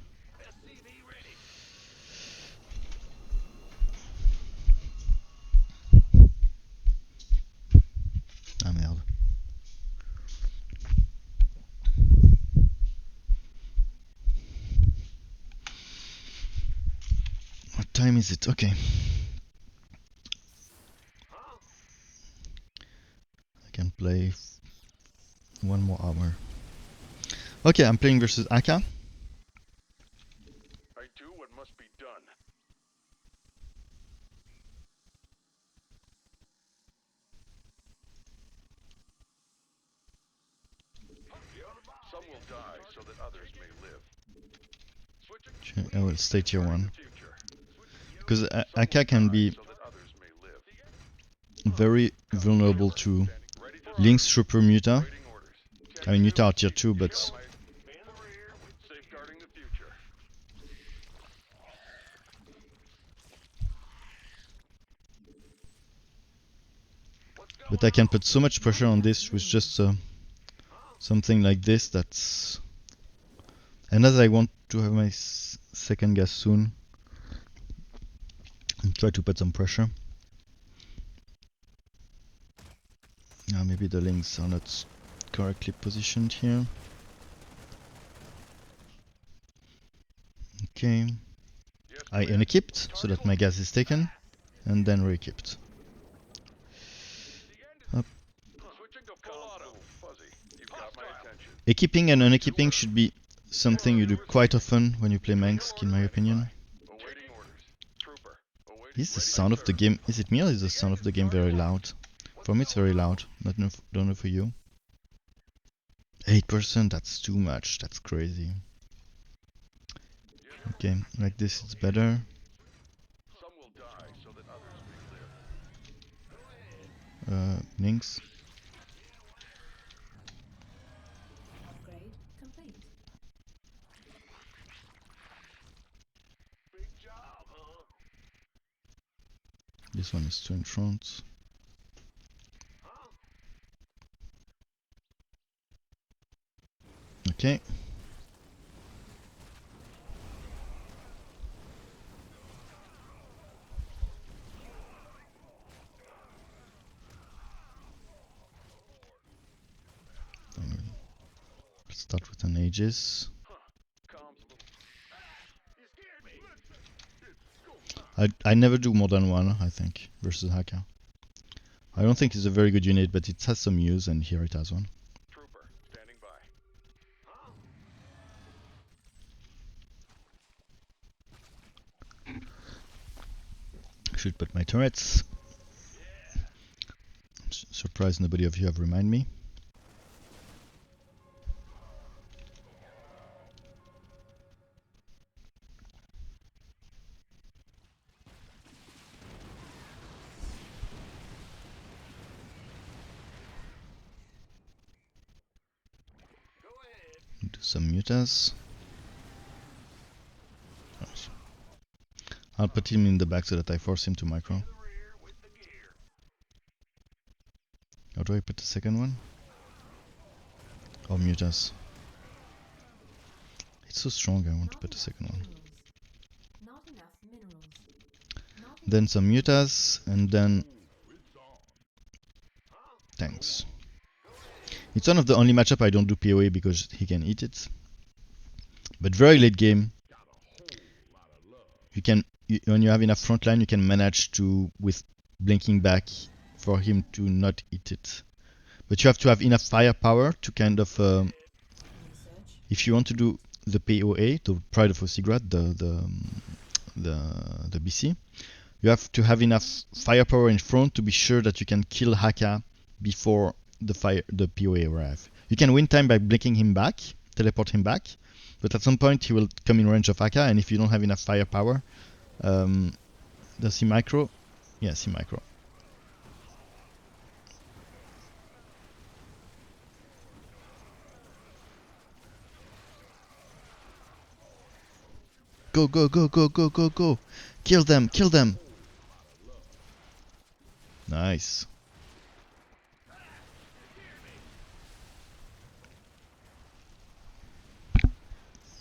Ah merde. What time is it? Okay. I can play one more hour. Okay, I'm playing versus Aka. I do what must be done. Some will die so that others may live. I will stay tier 1. Because Aka can be very vulnerable to Link's Trooper Muta. I mean, Muta are tier 2, but Safeguarding the future. I can put so much pressure on this with just something like this. That's and as I want to have my second gas soon, I'll try to put some pressure. Now maybe the links are not correctly positioned here. Okay, I unequipped so that my gas is taken, and then re-equipped. Equipping and unequipping should be something you do quite often when you play Mansk, in my opinion. Is the sound of the game, is it me or is the sound of the game very loud? For me it's very loud, don't know for you. 8%, that's too much, that's crazy. Okay, like this it's better. Links. Upgrade complete. This one is too in front. Okay. Let's start with an Aegis. Calm's a little. You scared me. I never do more than one, I think, versus Haka. I don't think it's a very good unit, but it has some use, and here it has one. Trooper, standing by. Should put my turrets. Surprised nobody of you have remind me. Do some mutas. Nice. I'll put him in the back so that I force him to micro. How do I put the second one? Oh, mutas. It's so strong, I want to put the second one. Not enough minerals. Not Then some mutas, and then tanks. It's one of the only matchup I don't do PoE because he can eat it. But very late game, you can, when you have enough frontline, you can manage to, with blinking back, for him to not eat it. But you have to have enough firepower to kind of, research. if you want to do the PoA, the Pride of Osigrad, the BC, you have to have enough firepower in front to be sure that you can kill Haka before the PoA arrive. You can win time by blinking him back, teleport him back, but at some point he will come in range of Haka, and if you don't have enough firepower, does he micro? Yes, he micro. Go, go, go, go, go, go, go! Kill them, kill them! Nice.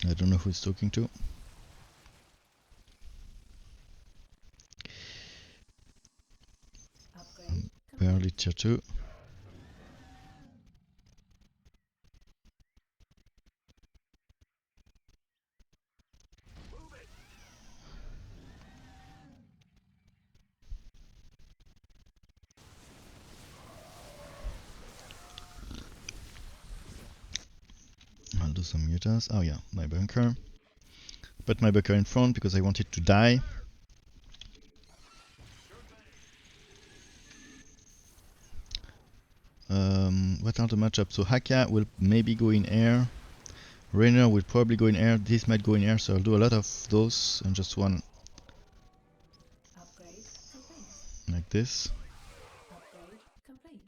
I don't know who he's talking to. Upgrade. Barely tier 2. I'll do some mutas. Oh yeah, my bunker. Put my bunker in front because I want it to die. What are the matchups? So Haka will maybe go in air. Rainer will probably go in air. This might go in air, so I'll do a lot of those and just one Upgrade complete. like this. Upgrade complete.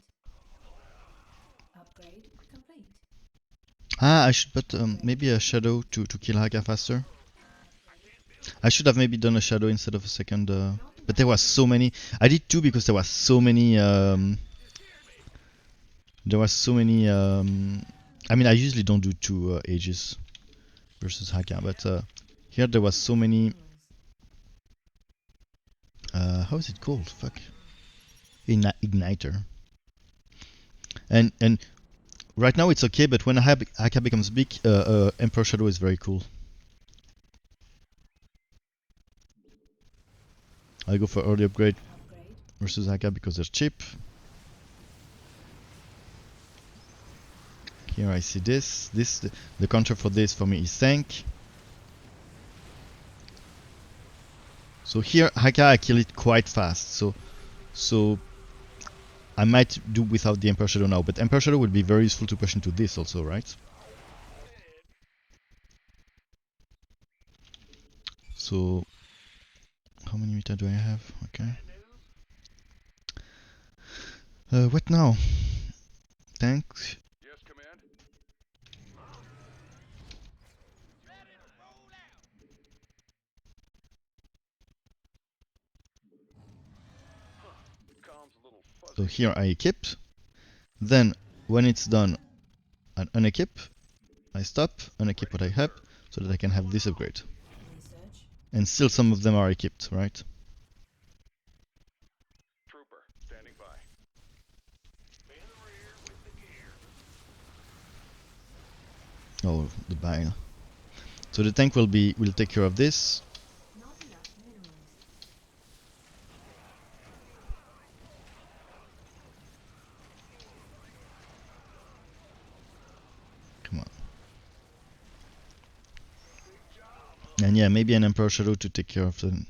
Upgrade complete. Ah, I should put maybe a shadow to kill Haka faster. I should have maybe done a shadow instead of a second. But there was so many. I did two because there was so many. There was so many. I mean, I usually don't do two Aegis versus Haka, but here there was so many. How is it called? Fuck. Igniter. And right now it's okay, but when Haka becomes big, Emperor Shadow is very cool. I go for early upgrade Upgrade. versus Haka because they're cheap. Here I see this. The counter for this for me is tank. So here Haka I kill it quite fast. So I might do without the Emperor Shadow now, but Emperor Shadow will be very useful to push into this also, right? So how many meter do I have? Okay. What now? Tanks. Yes, command. Calm's a little fuzzy. So here I equip. Then when it's done, I unequip. I stop, unequip what I have, so that I can have this upgrade. Research. And still some of them are equipped, right? Trooper, standing by. In the rear with the gear. Oh, the bile. So the tank will take care of this. Not enough minerals. Come on. And yeah, maybe an Emperor Shadow to take care of the...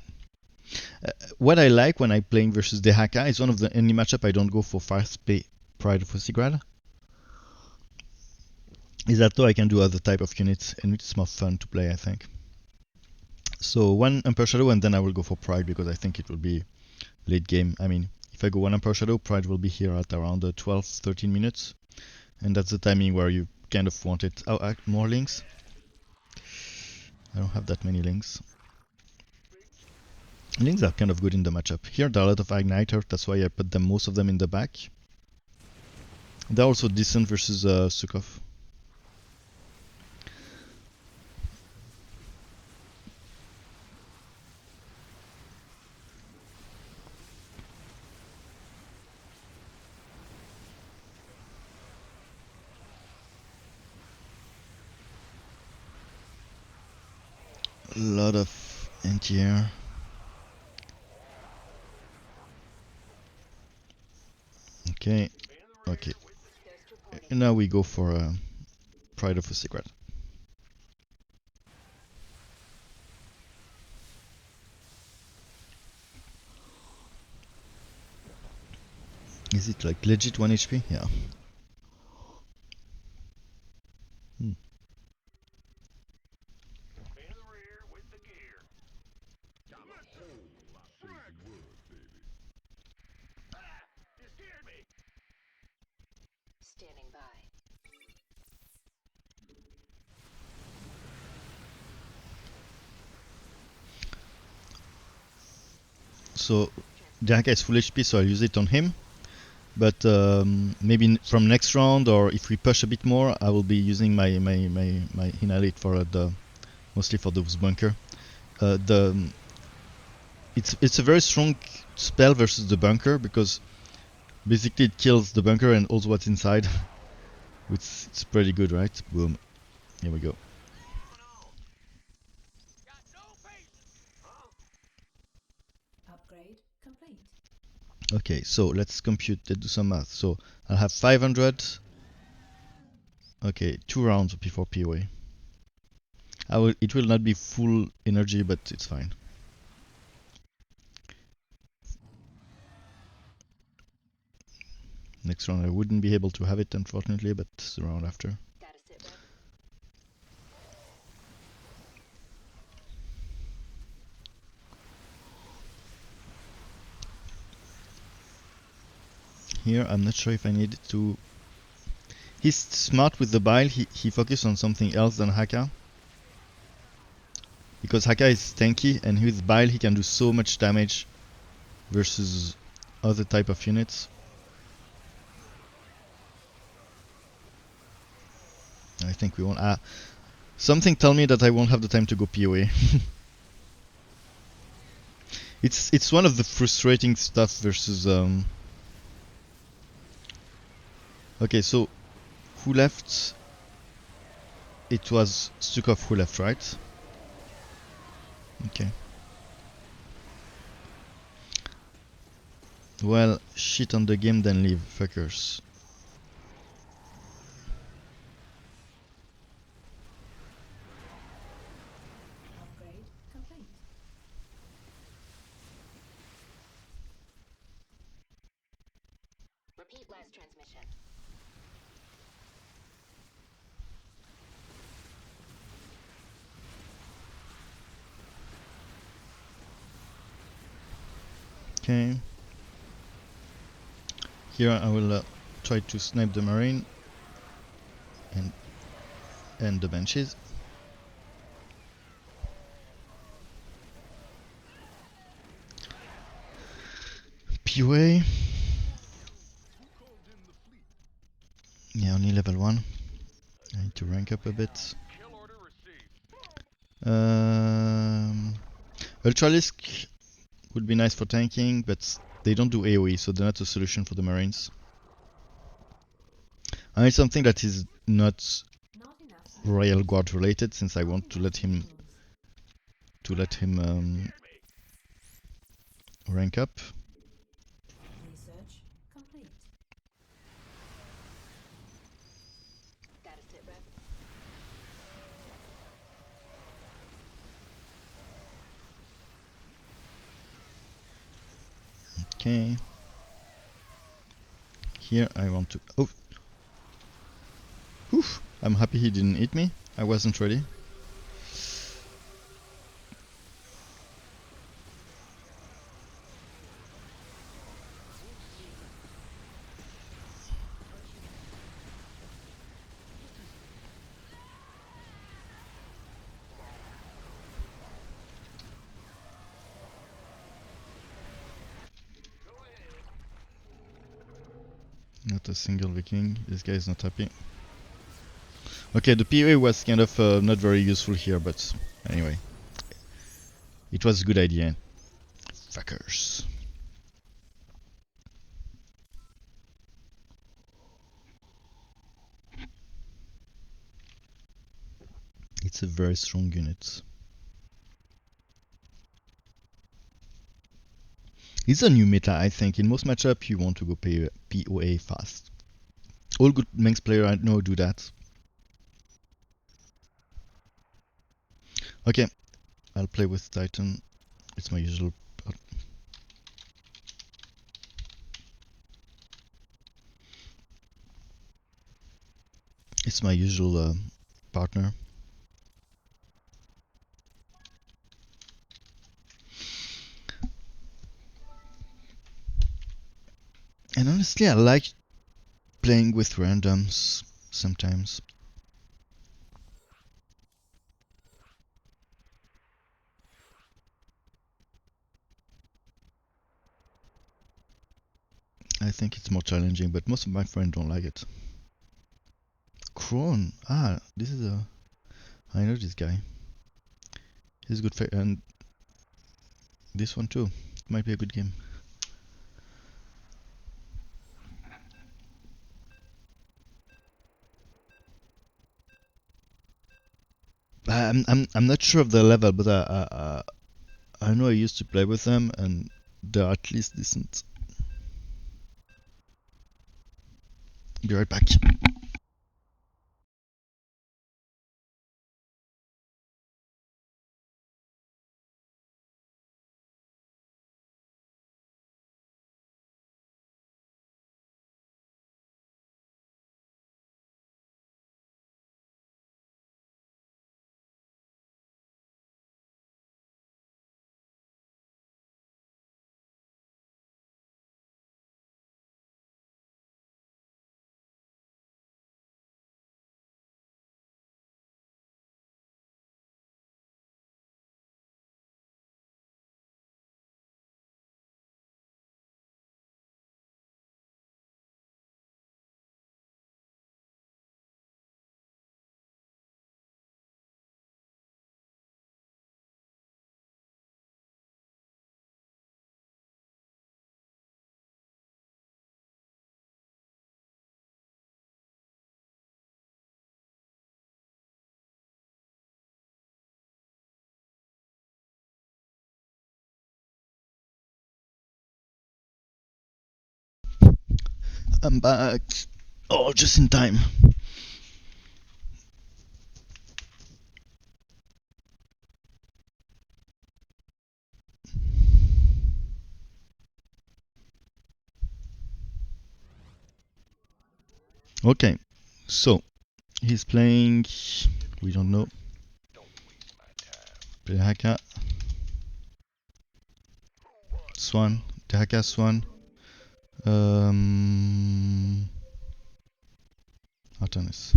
what I like when I'm playing versus the Haka is one of the only matchup I don't go for fast pay Pride of Osigrad. Is that though I can do other type of units and it's more fun to play, I think. So one Emperor Shadow and then I will go for Pride because I think it will be late game. I mean, if I go one Emperor Shadow, Pride will be here at around 12-13 minutes. And that's the timing where you kind of want it. Oh, more links. I don't have that many links. Links are kind of good in the matchup. Here there are a lot of Igniter, that's why I put them, most of them in the back. They're also decent versus Sukhov. A lot of anti-air. Okay, okay. And now we go for Pride of a Secret. Is it like legit 1 HP? Yeah. Hmm. In the rear with the gear. You scared me. Standing by. So the Haka is full HP, so I'll use it on him. But maybe from next round, or if we push a bit more, I will be using my Annihilate for the mostly for those bunker. It's a very strong spell versus the bunker because basically it kills the bunker and also what's inside. It's pretty good, right? Boom. Here we go. Upgrade complete. Okay, so let's compute, let's do some math. So I'll have 500. Okay, 2 rounds before POA. It will not be full energy, but it's fine. Next round I wouldn't be able to have it, unfortunately, but the round after. Gotta sit rep. Here I'm not sure if I need to... He's smart with the bile, he focused on something else than Haka. Because Haka is tanky and with bile he can do so much damage versus other type of units. I think we won't... something tell me that I won't have the time to go POA. It's one of the frustrating stuff versus... Okay, so who left? It was Stukov who left, right? Okay. Well, shit on the game then leave, fuckers. Upgrade complete. Repeat last transmission. Okay. Here I will try to snipe the marine and the benches. POA. Yeah, only level 1. I need to rank up a bit. Kill order received. Ultralisk would be nice for tanking, but they don't do AoE, so they're not a solution for the Marines. And it's something that is not Not enough. Royal Guard related, since I want to let him rank up. Research complete. Status sit rep. Okay. Here I want to. Oh! Oof! I'm happy he didn't hit me. I wasn't ready. Not a single Viking. This guy is not happy. Okay, the POA was kind of not very useful here, but anyway. It was a good idea. Fuckers. It's a very strong unit. It's a new meta, I think. In most matchups, you want to go POA fast. All good Manx players I know do that. Okay, I'll play with Titan. It's my usual. It's my usual partner. And honestly, I like playing with randoms sometimes. I think it's more challenging, but most of my friends don't like it. Kron. Ah, this is a. I know this guy. He's a good fighter, and this one too. Might be a good game. I'm not sure of the level, but I know I used to play with them, and they're at least decent. Be right back. I'm back. Oh, just in time. Okay, so he's playing. We don't know. Dehaka. Swan. Dehaka Swan. Artemis.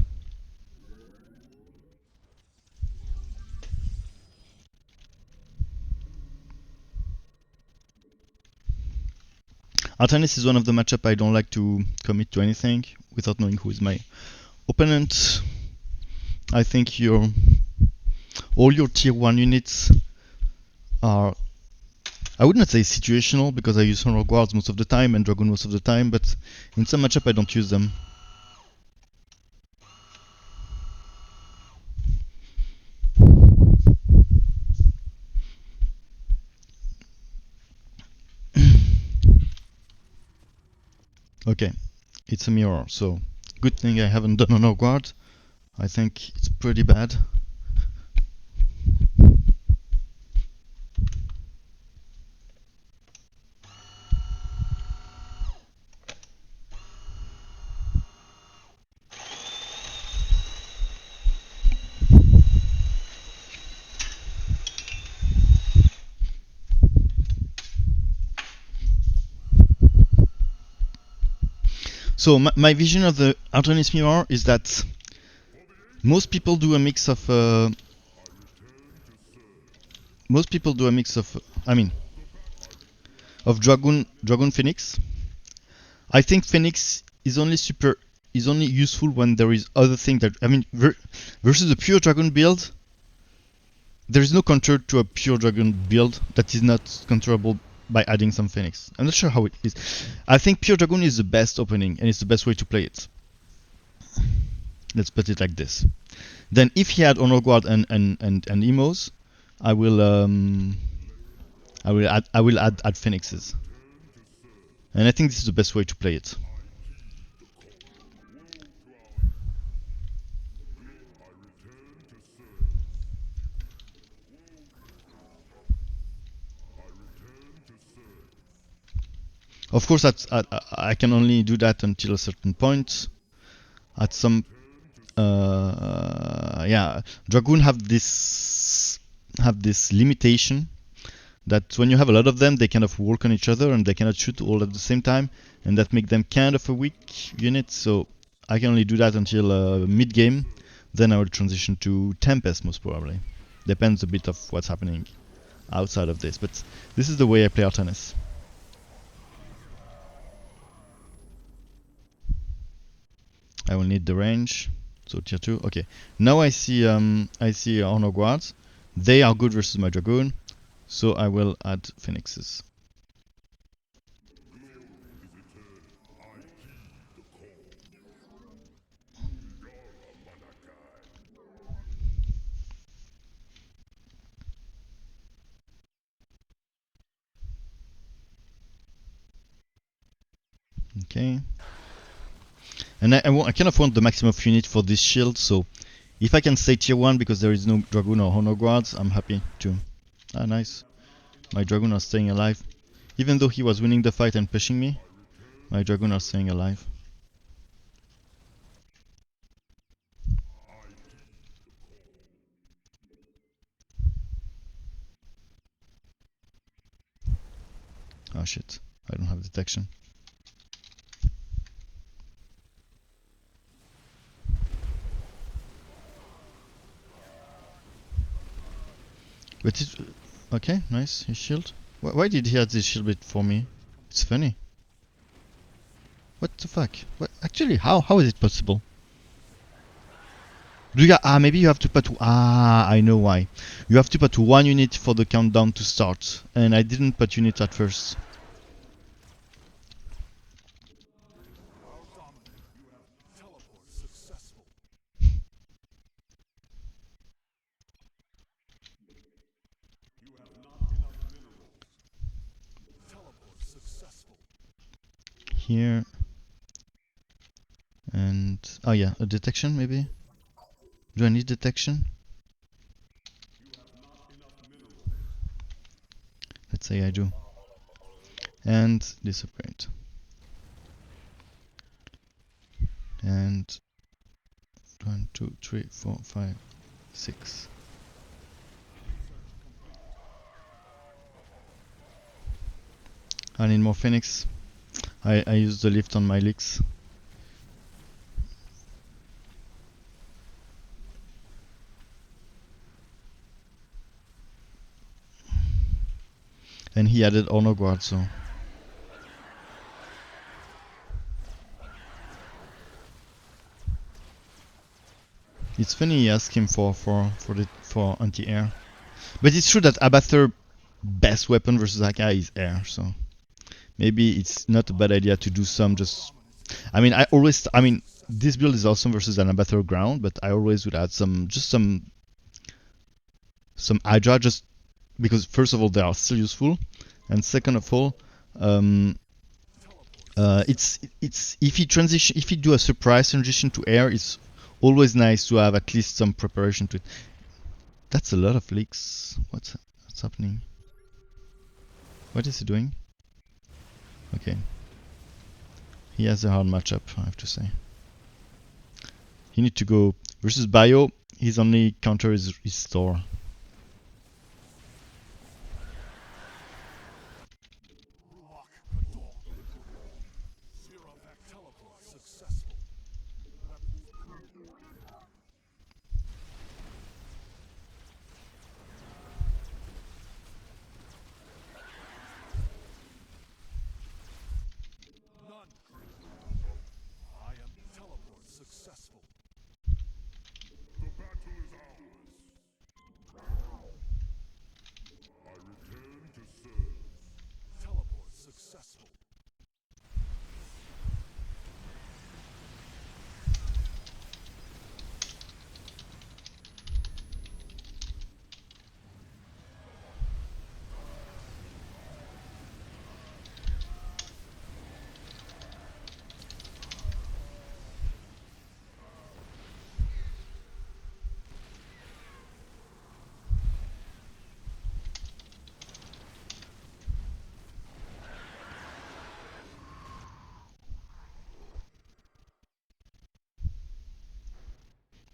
Artemis is one of the matchup I don't like to commit to anything without knowing who is my opponent. I think all your tier 1 units are, I would not say situational because I use Honor Guards most of the time and Dragoon most of the time, but in some matchup I don't use them. Okay, it's a mirror, so good thing I haven't done Honor Guard. I think it's pretty bad. So my vision of the Artemis mirror is that most people do a mix of I mean of Dragoon Phoenix. I think Phoenix is only useful when there is other thing that, I mean, versus a pure Dragoon build, there is no counter to a pure Dragoon build that is not counterable by adding some Phoenix. I'm not sure how it is. I think pure Dragoon is the best opening and it's the best way to play it. Let's put it like this. Then if he had Honor Guard and Emos, I will add Phoenixes. And I think this is the best way to play it. Of course, I can only do that until a certain point. At some, yeah, Dragoon have this limitation that when you have a lot of them, they kind of work on each other and they cannot shoot all at the same time, and that make them kind of a weak unit. So I can only do that until mid game. Then I will transition to Tempest most probably. Depends a bit of what's happening outside of this, but this is the way I play Artanis. I will need the range. So tier 2. Okay. Now I see Honor Guards. They are good versus my Dragoon. So I will add Phoenixes. Okay. And I kind of want the maximum of unit for this shield, so if I can stay tier 1 because there is no Dragoon or Honor Guards, I'm happy too. Ah, nice. My Dragoon are staying alive. Even though he was winning the fight and pushing me, my Dragoon are staying alive. Oh shit, I don't have detection. But it's okay, nice, his shield. Why did he add this shield bit for me? It's funny. What the fuck? What? Actually, how is it possible? Do you maybe you have to put I know why. You have to put 1 unit for the countdown to start, and I didn't put unit at first. Here. And oh yeah, a detection maybe? Do I need detection? Let's say I do. And this upgrade. And 1, 2, 3, 4, 5, 6. I need more Phoenix. I use the lift on my leaks. And he added Honor Guard, so. It's funny he asked him for anti-air, but it's true that Abathur best weapon versus Haka is air, so maybe it's not a bad idea to do some just. I mean, this build is awesome versus an Abathur ground, but I always would add some Hydra just because first of all they are still useful, and second of all, it's if you do a surprise transition to air, it's always nice to have at least some preparation to it. That's a lot of leaks. What's happening? What is he doing? Okay. He has a hard matchup, I have to say. He need to go versus Bio. His only counter is Thor.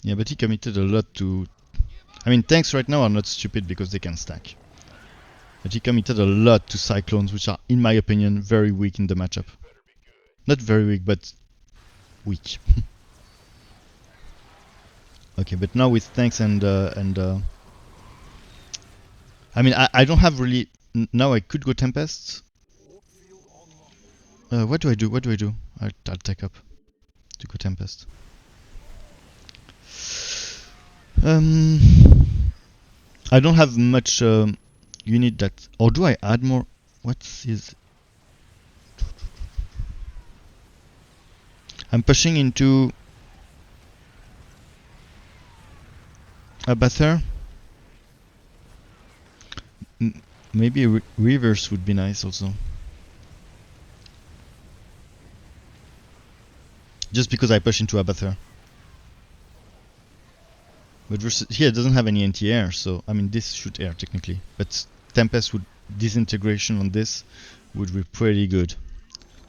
Yeah, but he committed a lot to. I mean, tanks right now are not stupid because they can stack. But he committed a lot to Cyclones, which are, in my opinion, very weak in the matchup. Not very weak, but weak. Okay, but now with tanks I mean, I don't have really. Now I could go Tempest. What do I do? What do I do? I'll take up to go Tempest. Um, I don't have much unit that. Or do I add more? What is? I'm pushing into a Bather. Maybe a reverse would be nice also. Just because I push into a Bather. But versus here it doesn't have any anti-air, so I mean this should air technically. But Tempest would disintegration on this would be pretty good.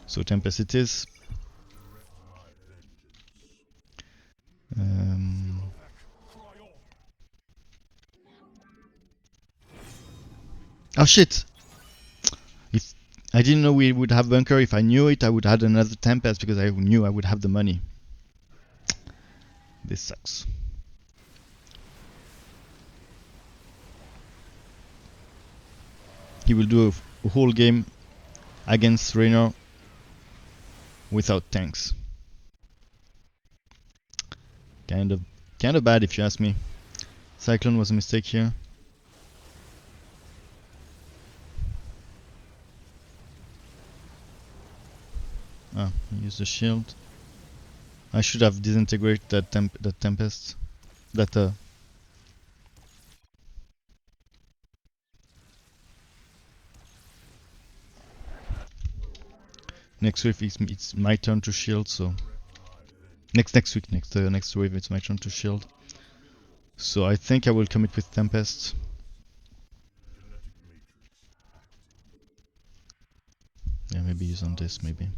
So Tempest it is. Oh shit! If I didn't know we would have bunker. If I knew it, I would add another Tempest because I knew I would have the money. This sucks. He will do a whole game against Raynor without tanks. Kind of bad if you ask me. Cyclone was a mistake here. Ah, he used the shield. I should have disintegrated that Tempest. That next wave it's my turn to shield, so next week, next wave it's my turn to shield. So I think I will commit with Tempest. Yeah, maybe use on this, maybe.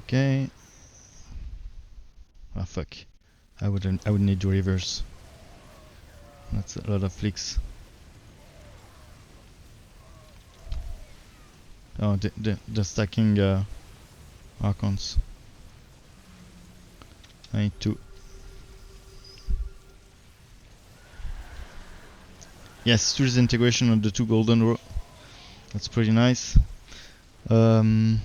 Okay. Ah fuck. I would need to reverse. That's a lot of flicks. Oh, the stacking. Archons. I need to Yes, two disintegration on the two golden row. That's pretty nice. Versus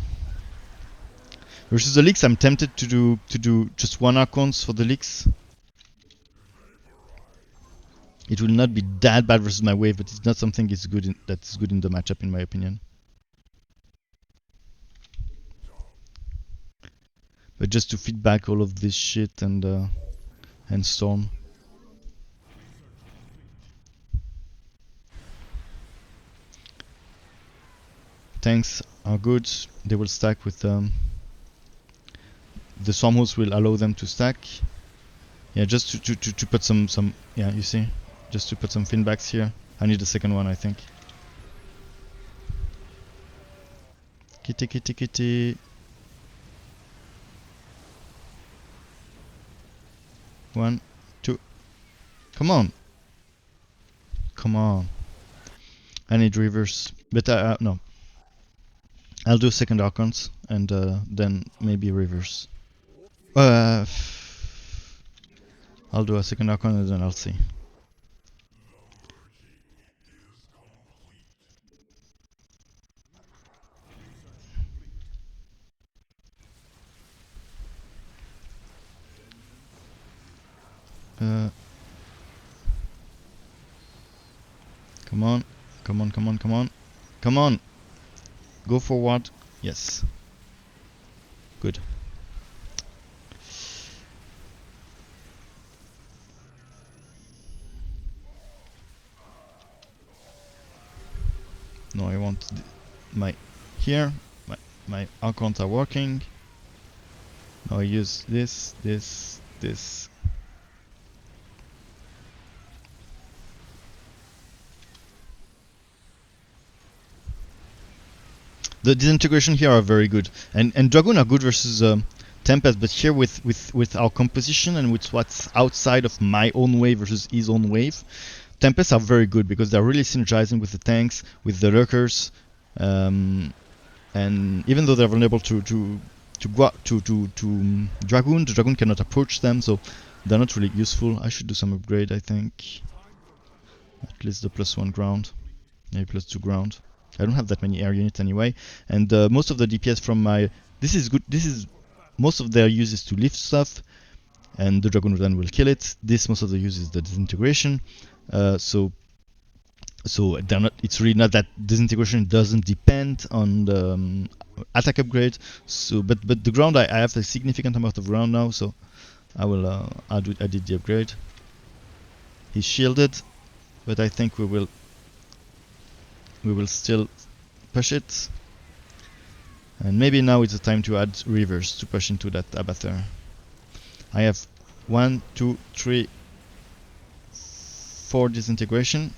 the leaks, I'm tempted to do just one Archons for the leaks. It will not be that bad versus my wave, but it's not something that's good in the matchup, in my opinion. But just to feed back all of this shit and storm. Tanks are good. They will stack with the Stormhost will allow them to stack. Yeah, just to put some yeah, you see, just to put some finbacks here. I need a second one, I think. Kitty kitty kitty. One, two. Come on. Come on. I need reverse, but no. I'll do second Archons and then maybe reverse. I'll do a second Archon and then I'll see. Come on, come on, come on, come on, come on. Go forward. Yes. Good. No, I want my here. My Archons are working. Now I use this. The disintegration here are very good, and Dragoon are good versus Tempest, but here with our composition and with what's outside of my own wave versus his own wave, Tempests are very good because they're really synergizing with the tanks, with the lurkers, and even though they're vulnerable to Dragoon, the Dragoon cannot approach them, so they're not really useful. I should do some upgrade, I think. At least the +1 ground, maybe +2 ground. I don't have that many air units anyway, and most of the DPS from my this is good. This is most of their use is to lift stuff, and the Dragoon then will kill it. This most of the use is the disintegration. So they're not. It's really not that disintegration doesn't depend on the attack upgrade. So but the ground I have a significant amount of ground now, so I will I did the upgrade. He's shielded, but I think we will still push it. And maybe now is the time to add rivers to push into that abattoir. I have 1, 2, 3, 4 disintegration.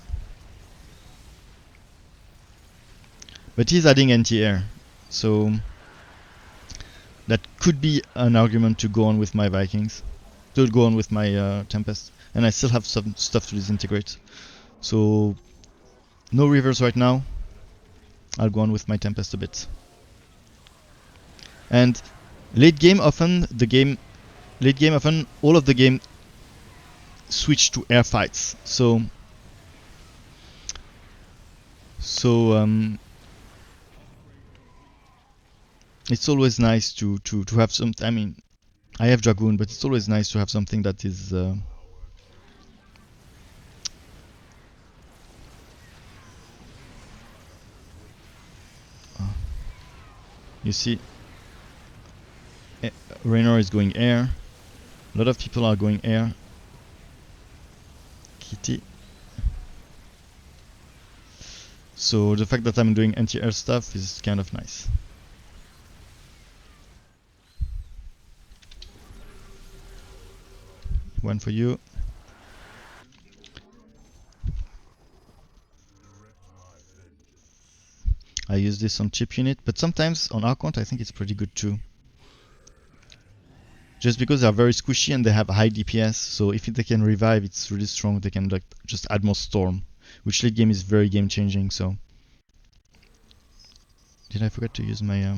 But he's adding anti-air, so that could be an argument to go on with my Vikings, to go on with my Tempest, and I still have some stuff to disintegrate. So no rivers right now. I'll go on with my Tempest a bit. And late game often all of the game switch to air fights. So it's always nice to have some. I mean, I have Dragoon, but it's always nice to have something that is. You see, Raynor is going air. A lot of people are going air. Kitty. So the fact that I'm doing anti-air stuff is kind of nice. One for you. I use this on chip unit, but sometimes on Archon I think it's pretty good too. Just because they're very squishy and they have high DPS, so if they can revive, it's really strong. They can like just add more storm, which late game is very game changing. So, did I forget to use my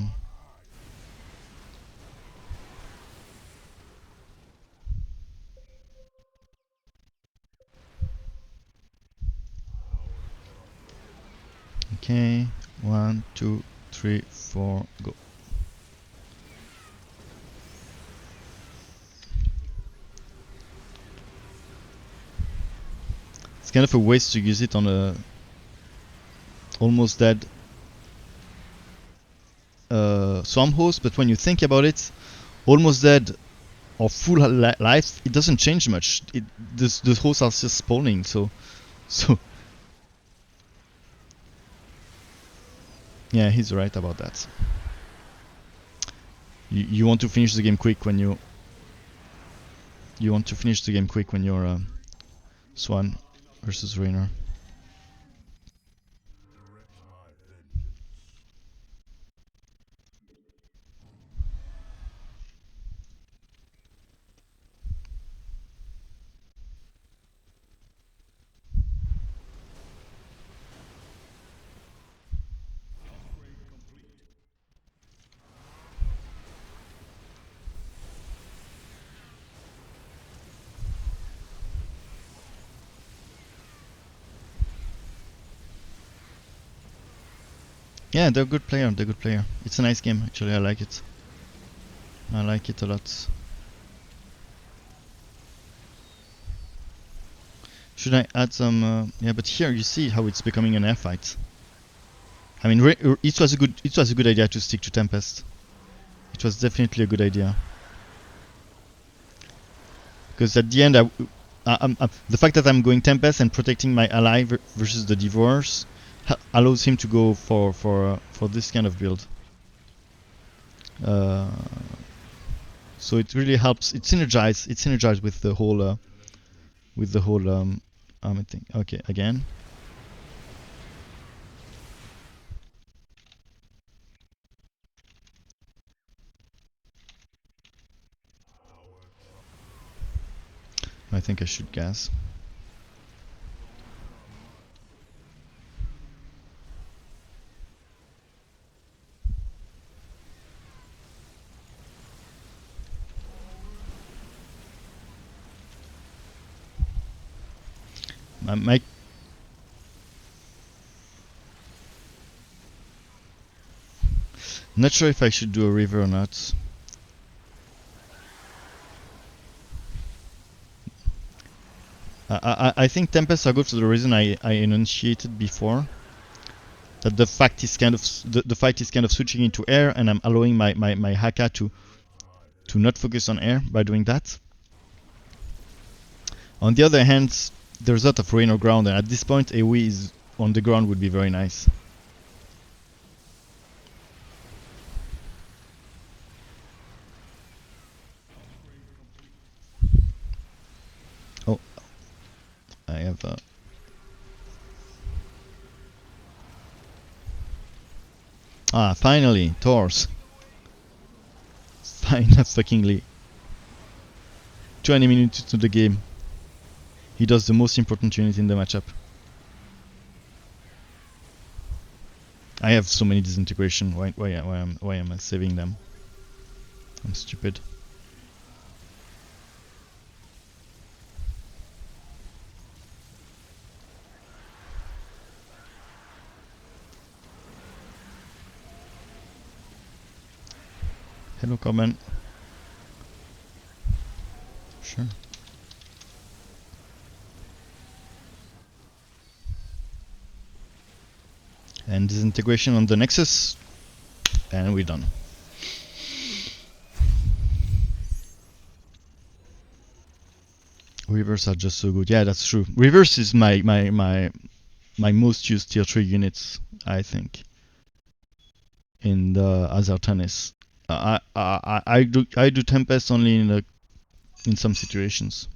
Okay, 1, 2, 3, 4, go. It's kind of a waste to use it on a almost dead Swamp host, but when you think about it, almost dead or full life, it doesn't change much. The hosts are just spawning, so yeah, he's right about that. You want to finish the game quick when you want to finish the game quick when you're Swan versus Raynor. Yeah, they're a good player. They're a good player. It's a nice game, actually. I like it. I like it a lot. Should I add some? Yeah, but here you see how it's becoming an air fight. I mean, it was a good idea to stick to Tempest. It was definitely a good idea. Because at the end, the fact that I'm going Tempest and protecting my ally versus the Devourers allows him to go for this kind of build. Uh, so it really helps. It's synergized. It's synergized with the whole army thing. Okay, again. I think I should gas. My Not sure if I should do a river or not. I think Tempests are good for the reason I enunciated before. That the fact is kind of the fight is kind of switching into air, and I'm allowing my Haka to not focus on air by doing that. On the other hand, there's a lot of rain or ground, and at this point, AoE is on the ground would be very nice. Oh, I have. Finally, Thors. Fuckingly. 20 minutes into the game. He does the most important unit in the matchup. I have so many disintegration. Why am I saving them? I'm stupid. Hello, comment. Sure. And disintegration on the Nexus. And we're done. Reverse are just so good. Yeah, that's true. Reverse is my most used tier 3 units, I think, in the Azartanis. I do Tempest only in some situations.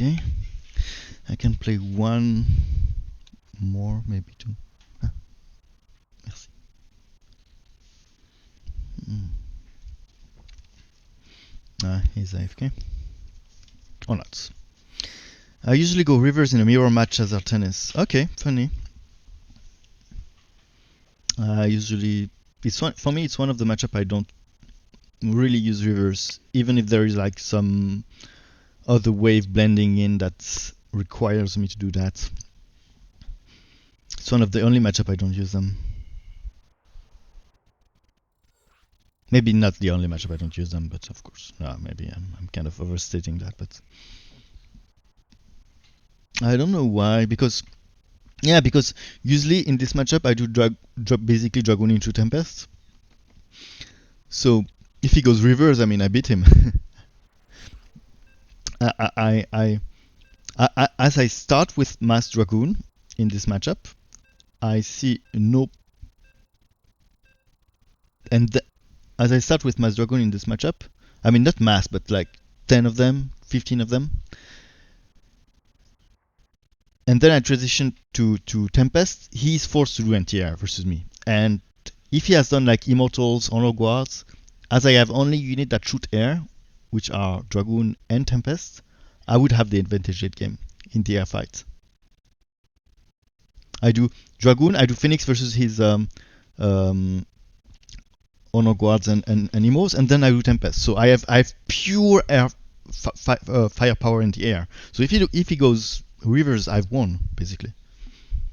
Okay. I can play one more, maybe two. Ah, merci. He's AFK. Or not. I usually go rivers in a mirror match as our tennis. Okay, funny. Usually, for me. It's one of the matchup I don't really use rivers, even if there is like some other wave blending in that requires me to do that. It's one of the only matchup I don't use them. Maybe not the only matchup I don't use them, but of course, maybe I'm kind of overstating that, but I don't know why. Because usually in this matchup I do drop basically Dragoon into Tempest. So if he goes reverse, I mean I beat him. As I start with Mass Dragoon in this matchup, I see no. As I start with Mass Dragoon in this matchup, I mean not mass, but like 10 of them, 15 of them. And then I transition to Tempest. He's forced to do anti-air versus me. And if he has done like Immortals, Honor Guards, as I have only unit that shoot air, which are Dragoon and Tempest, I would have the advantage late game in the air fight. I do Dragoon, I do Phoenix versus his Honor Guards and Immos, and then I do Tempest. So I have pure air firepower in the air. So if he goes rivers, I've won basically,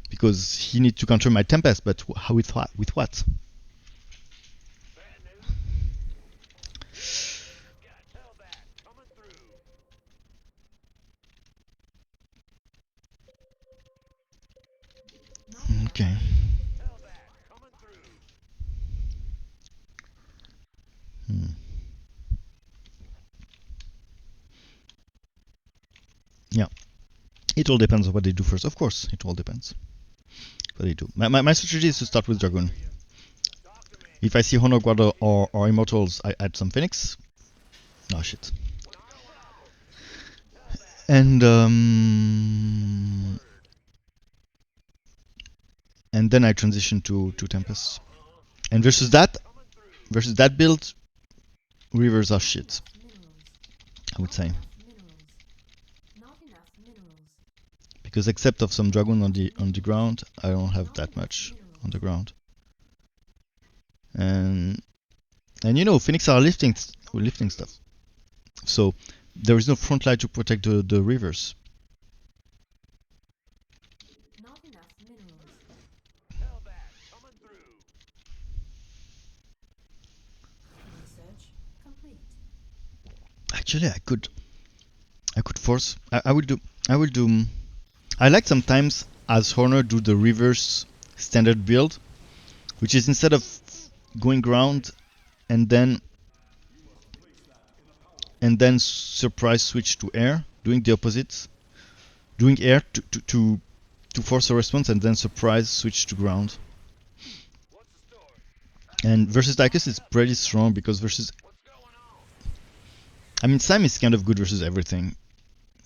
because he needs to counter my Tempest, but how with what? With what? Bad news. Gotta tell that. Coming through. Okay. Tell that. Coming through. Yeah. It all depends on what they do first. Of course, it all depends what they do. My strategy is to start with Dragoon. Talk to me. If I see Honor Guard or Immortals, I add some Phoenix. Oh shit. Not allowed. And then I transition to Tempest. And versus that build, rivers are shit, I would say. Because except of some Dragoon on the ground, I don't have that much on the ground. And you know, Phoenix are lifting stuff. So there is no front line to protect the rivers. Tell that. Coming through. Actually, I could force. I will do. I like sometimes as Horner do the reverse standard build, which is instead of going ground and then surprise switch to air, doing the opposite, doing air to force a response and then surprise switch to ground. What's the story? And versus Dicus is pretty strong because versus, What's going on? I mean, Sam is kind of good versus everything,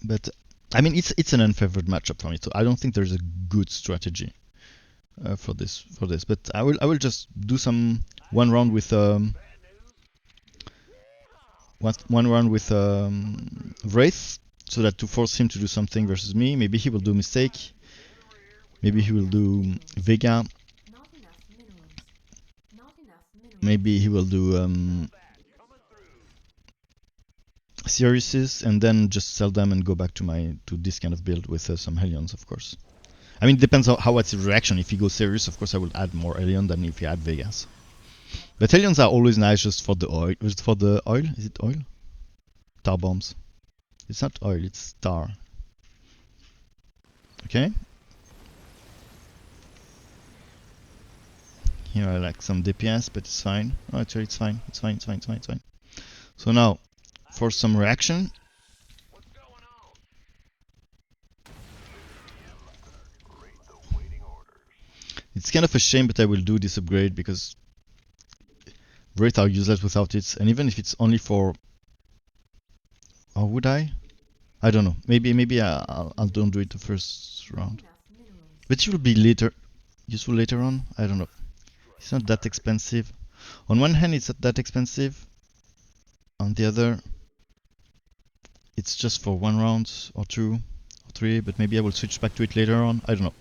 but I mean it's an unfavored matchup for me. So I don't think there's a good strategy for this. But I will just do some one round with Bad news. one round with Wraith, so that to force him to do something versus me. Maybe he will do mistake. Maybe he will do Vega. Maybe he will do Sirius's, and then just sell them and go back to this kind of build with some Hellions, of course. I mean, it depends on what's his reaction. If he goes Sirius, of course I will add more Hellion than if he add Vegas. But Hellions are always nice just for the oil. Is it for the oil? Is it oil? Tar bombs. It's not oil, it's tar. Okay. Here I like some DPS, but it's fine. Oh, actually it's fine. It's fine. So now, for some reaction, What's going on? Read the waiting orders. it's kind of a shame, but I will do this upgrade because Wraith are useless without it, and even if it's only for... Or would I? I don't know. Maybe I'll don't do it the first round. Enough minerals. But it will be later useful later on. I don't know. It's not that expensive. On one hand, it's not that expensive. On the other, it's just for one round or two or three. But maybe I will switch back to it later on. I don't know.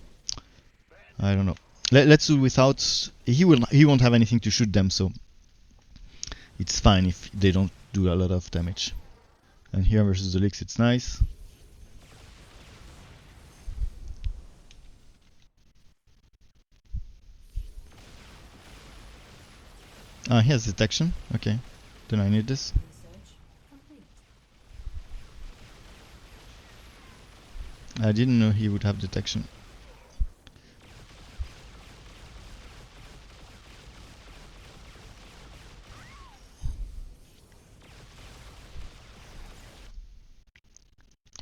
I don't know. Let's do without. He won't have anything to shoot them, so it's fine if they don't do a lot of damage. And here versus the Licks, it's nice. Ah, he has detection. Okay, then I need this. Research complete. I didn't know he would have detection.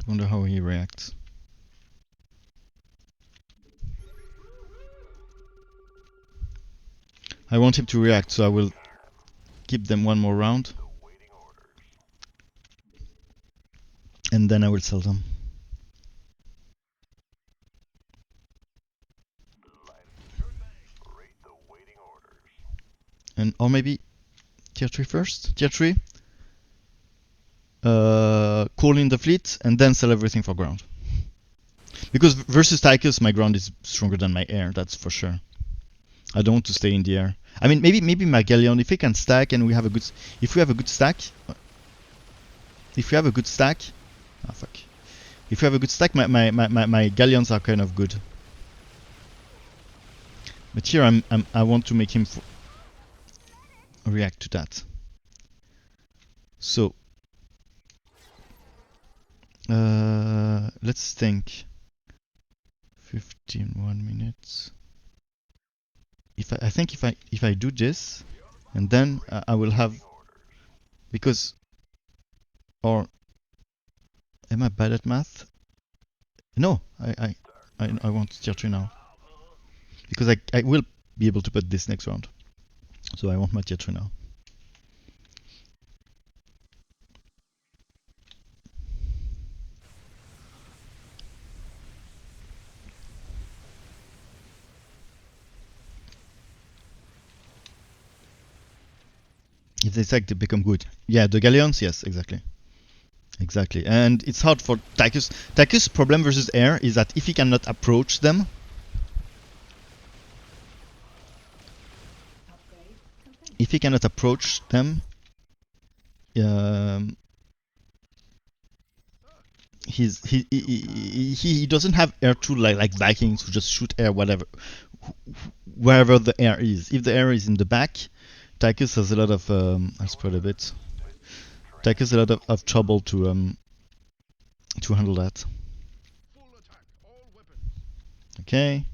Wonder how he reacts. I want him to react, so I will keep them one more round. And then I will sell them. And or maybe tier 3 first? Tier 3? Call in the fleet and then sell everything for ground. Because versus Tychus, my ground is stronger than my air, that's for sure. I don't want to stay in the air. I mean, maybe my galleon, if we can stack and we have a good, if we have a good stack, if we have a good stack, ah fuck, if we have a good stack, my galleons are kind of good. But here I want to make him react to that. So let's think. 1 minute. I think if I do this, and then I will have, because, or am I bad at math? No, I want tier 3 now, because I will be able to put this next round, so I want my tier 3 now. If they sack, they become good. Yeah, the galleons, yes, exactly. Exactly. And it's hard for Tychus. Tychus' problem versus air is that if he cannot approach them, Upgrade complete. if he cannot approach them, he doesn't have air tool like Vikings who just shoot air wherever the air is. If the air is in the back, Tychus has a lot of I'll spread a bit. Tychus has a lot of trouble to handle that. Okay.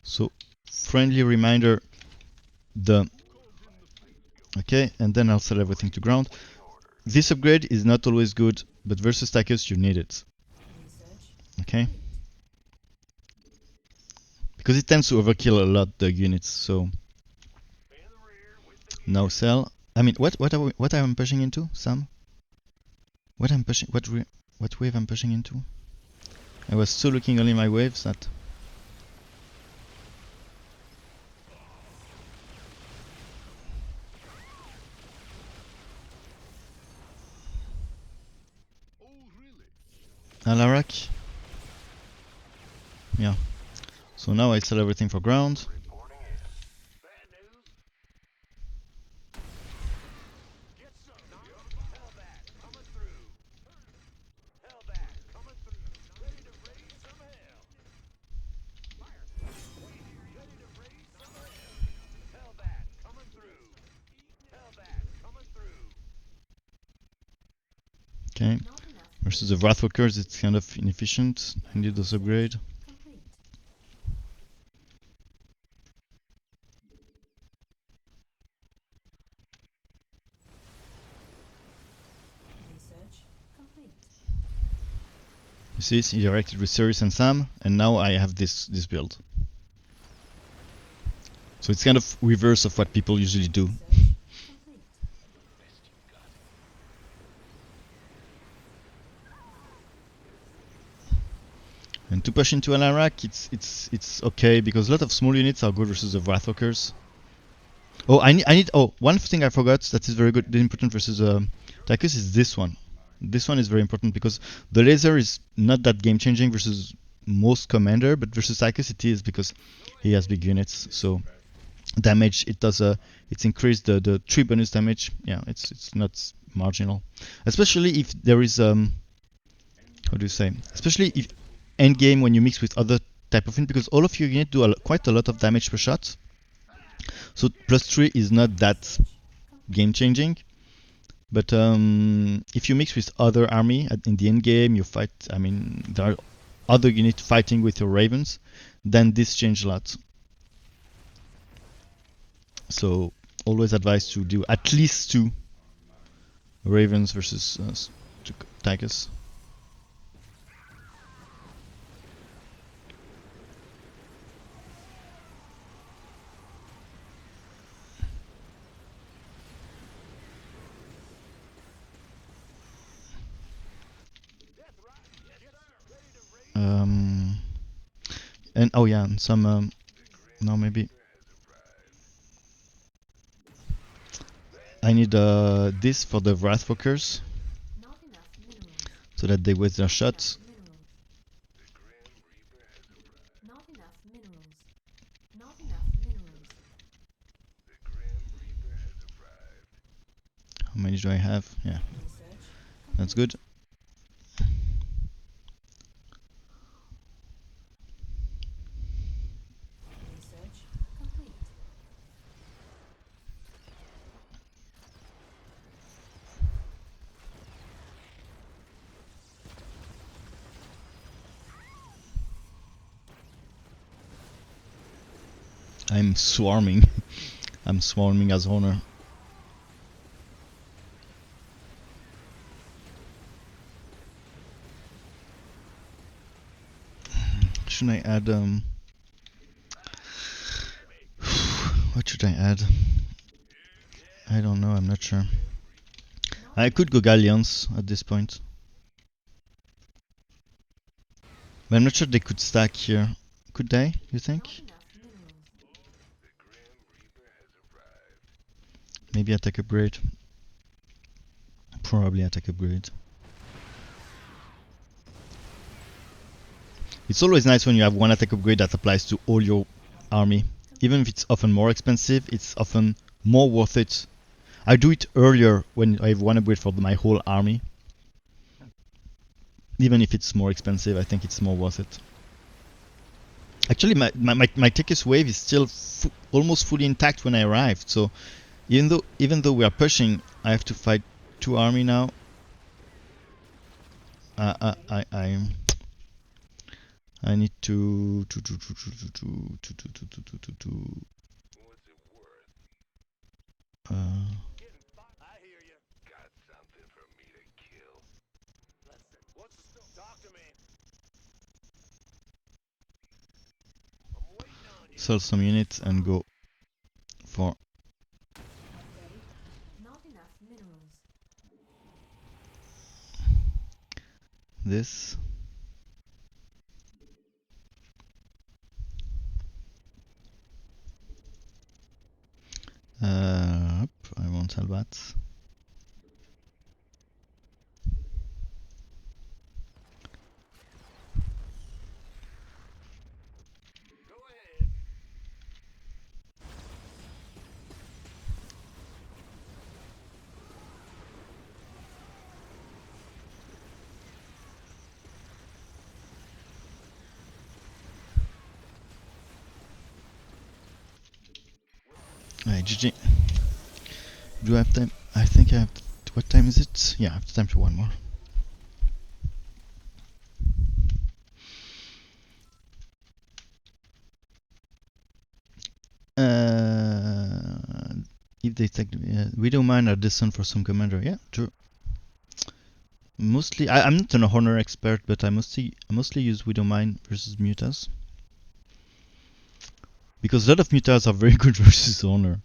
So friendly reminder, okay, and then I'll set everything to ground. This upgrade is not always good, but versus Tychus you need it. Research Okay. Because it tends to overkill a lot the units, so now sell. I mean, what am I pushing into, Sam? What wave I'm pushing into? I was so looking only my waves that. Alarak? Yeah. So now I sell everything for ground. Okay. not enough. Versus the Wrathwalkers, it's kind of inefficient. I need those upgrade. Complete. Research complete. You see, he directed with Sirius and Sam, and now I have this build. So it's kind of reverse of what people usually do. Research complete. To push into an Iraq, it's okay because a lot of small units are good versus the Wrathwalkers. Oh, I need. Oh, one thing I forgot that is very good, important versus Tychus is this one. This one is very important because the laser is not that game changing versus most commander, but versus Tychus it is because he has big units. So damage it does it's increased the 3 bonus damage. Yeah, it's not marginal, especially if there is how do you say? Especially if end game when you mix with other type of unit because all of your units do quite a lot of damage per shot. So +3 is not that game changing. But if you mix with other army in the end game, you fight. I mean, there are other units fighting with your ravens, then this changes a lot. So always advise to do at least 2 ravens versus tigers. And oh yeah, and some no maybe I need this for the Wrathwalkers Not enough minerals. so that they waste their shots. Not enough minerals. Not enough minerals. How many do I have? Yeah, Research that's good. Research complete. I'm swarming. I'm swarming as owner. Should I add what should I add? I don't know, I'm not sure. I could go Galleons at this point. But I'm not sure they could stack here. Could they, you think? Not enough minerals. Maybe attack upgrade. Probably attack upgrade. It's always nice when you have one attack upgrade that applies to all your army. Even if it's often more expensive, it's often more worth it. I do it earlier when I have one upgrade for my whole army. Even if it's more expensive, I think it's more worth it. Actually, my Tychus wave is still almost fully intact when I arrived. So even though we are pushing, I have to fight 2 army now. I need to I hear you. Got something for me to kill. Listen, what's the stuff? Talk to me. I'm waiting on you. sell some units and go for Not enough minerals. this. I won't sell that. Go ahead. Alright, GG. Do I have time? I think I have. What time is it? Yeah, I have time for one more. If they take we don't mind are distant for some commander. Yeah, true. Mostly, I'm not an honor expert, but I mostly use Widowmine versus Mutas. Because a lot of Mutas are very good versus honor.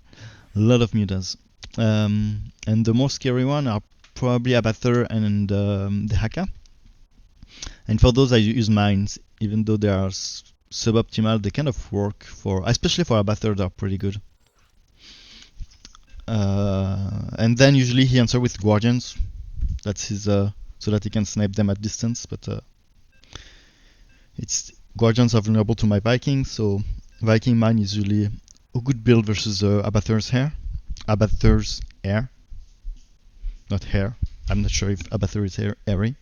A lot of Mutas. And the more scary one are probably Abathur and the Haka. And for those I use mines. even though they are suboptimal, they kind of work for, especially for Abathur, they're pretty good. And then usually he answers with Guardians. That's his, so that he can snipe them at distance. But it's Guardians are vulnerable to my Viking, so Viking mine is usually a good build versus Abathur's hair. Abathur's hair, not hair. I'm not sure if Abathur is hairy.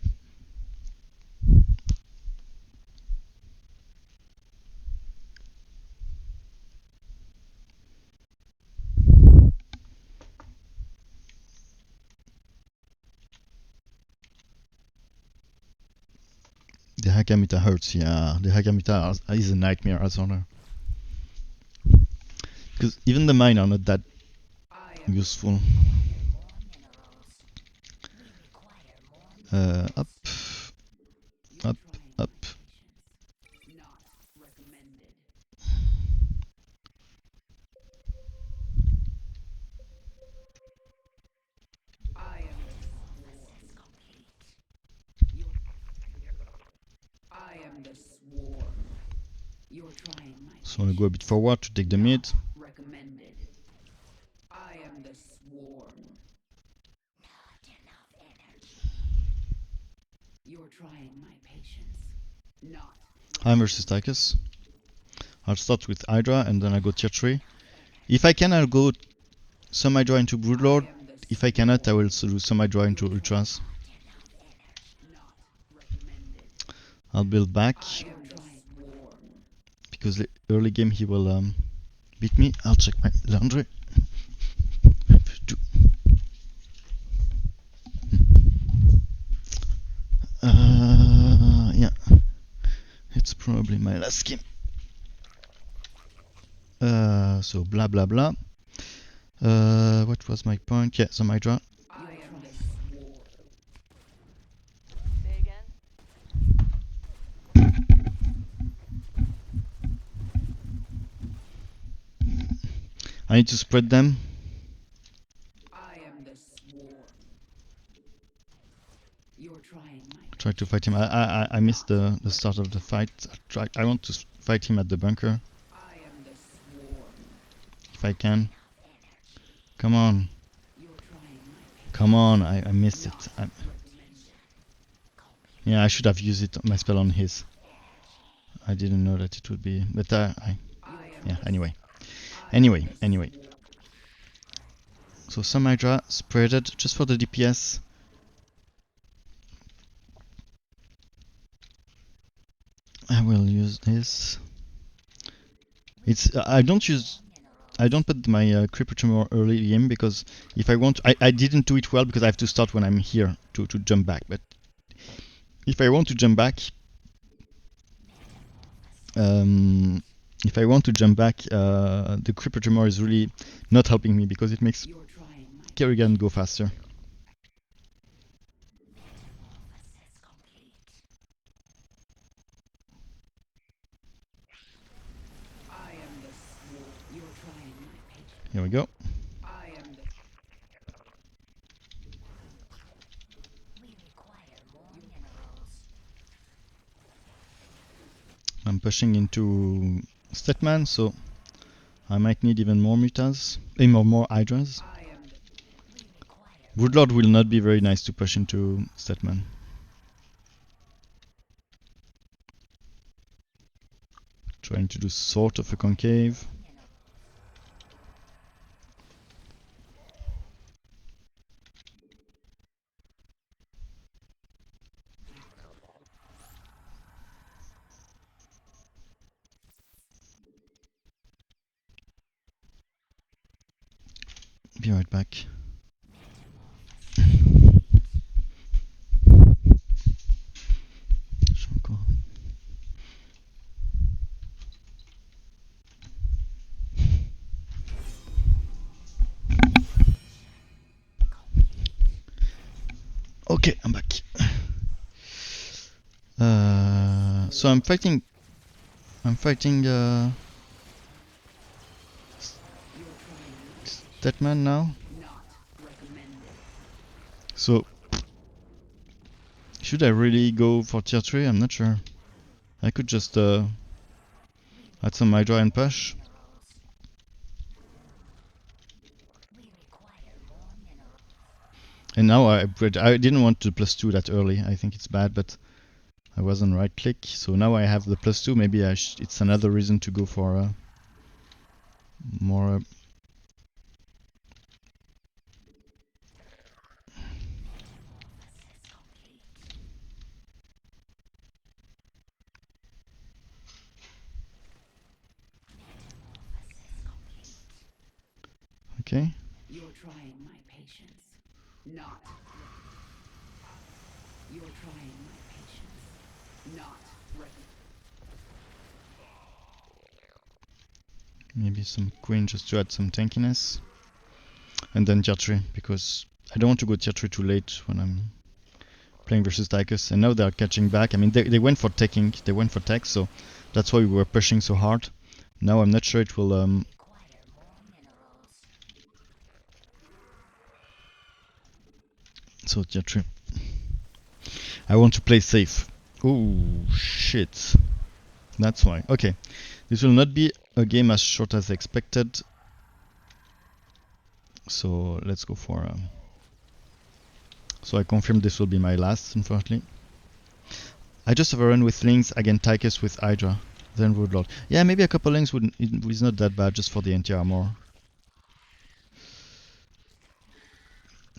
The Hakamita hurts, yeah. The Hakamita is a nightmare as honor. Because even the mine are not that useful. Up, up, up. So I'm gonna go a bit forward to take the mid. I'm versus Tychus. I'll start with Hydra and then I go tier 3. If I can, I'll go some Hydra into Broodlord. If I cannot, I will also do some Hydra into Ultras. I'll build back because the early game he will beat me. I'll check my laundry. Yeah, it's probably my last game. So blah blah blah. What was my point? Yeah, some Hydra. Say again? I need to spread them. Try to fight him. I missed the start of the fight. I want to fight him at the bunker. If I can. Come on. Come on, I missed it. Yeah, I should have used it, my spell on his. I didn't know that it would be, but yeah, anyway. Anyway. So some Hydra spreaded just for the DPS. I will use this. It's I don't put my Creeper Tumor early game because if I want, I didn't do it well because I have to start when I'm here to jump back. But if I want to jump back, if I want to jump back, the Creeper Tumor is really not helping me because it makes Kerrigan go faster. Here we go. I'm pushing into Statman, so I might need even more mutas, more Hydras. Woodlord will not be very nice to push into Statman. Trying to do sort of a concave. Be right back. Okay, I'm back. So I'm fighting Statman now. So should I really go for tier 3? I'm not sure. I could just add some Hydra and push. We require more minerals. And now I didn't want to +2 that early. I think it's bad, but I was on right click. So now I have the +2. Maybe it's another reason to go for more. Okay. You're trying my patience. Not ready. You're trying my patience. Not ready. Maybe some Queen just to add some tankiness. And then tier 3, because I don't want to go tier 3 too late when I'm playing versus Tychus. And now they're catching back. I mean, they went for taking, they went for tech, so that's why we were pushing so hard. Now I'm not sure it will... Require more minerals. So tier 3. I want to play safe. Oh, shit. That's why. Okay. This will not be a game as short as expected. So let's go for... so I confirm this will be my last, unfortunately. I just have a run with links against Tychus with Hydra. Then Woodlord. Yeah, maybe a couple links is not that bad just for the anti-armor.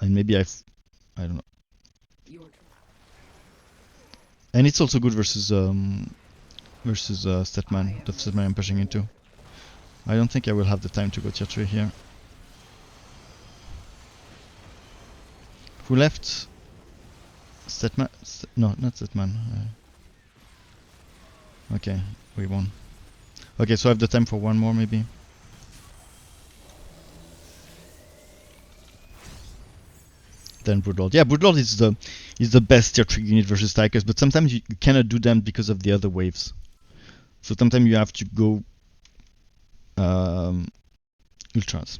And maybe I don't know. You're And it's also good versus Statman, the Statman I'm pushing into. I don't think I will have the time to go tier 3 here. Who left? Statman? No, not Statman. Okay, we won. Okay, so I have the time for one more maybe. Then Broodlord. Yeah, Broodlord is the best tier 3 unit versus Tychus, but sometimes you cannot do them because of the other waves. So sometimes you have to go ultras.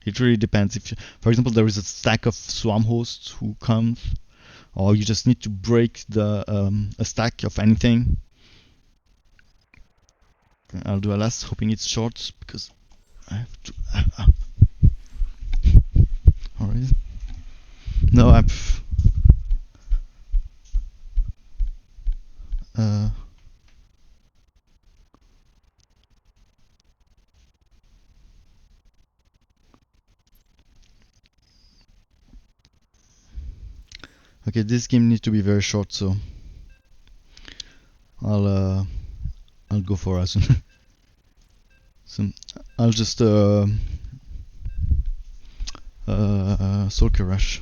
It really depends. If, for example, there is a stack of swarm hosts who comes, or you just need to break the a stack of anything. Okay, I'll do a last, hoping it's short because I have to. Alright. No, I'm. Okay, this game needs to be very short, so I'll go for us. So I'll just Soulker Rush.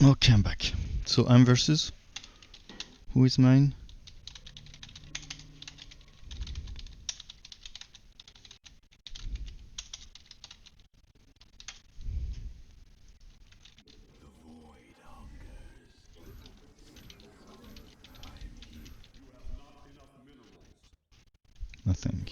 Okay, I'm back. So I'm versus. Who is mine? Nothing.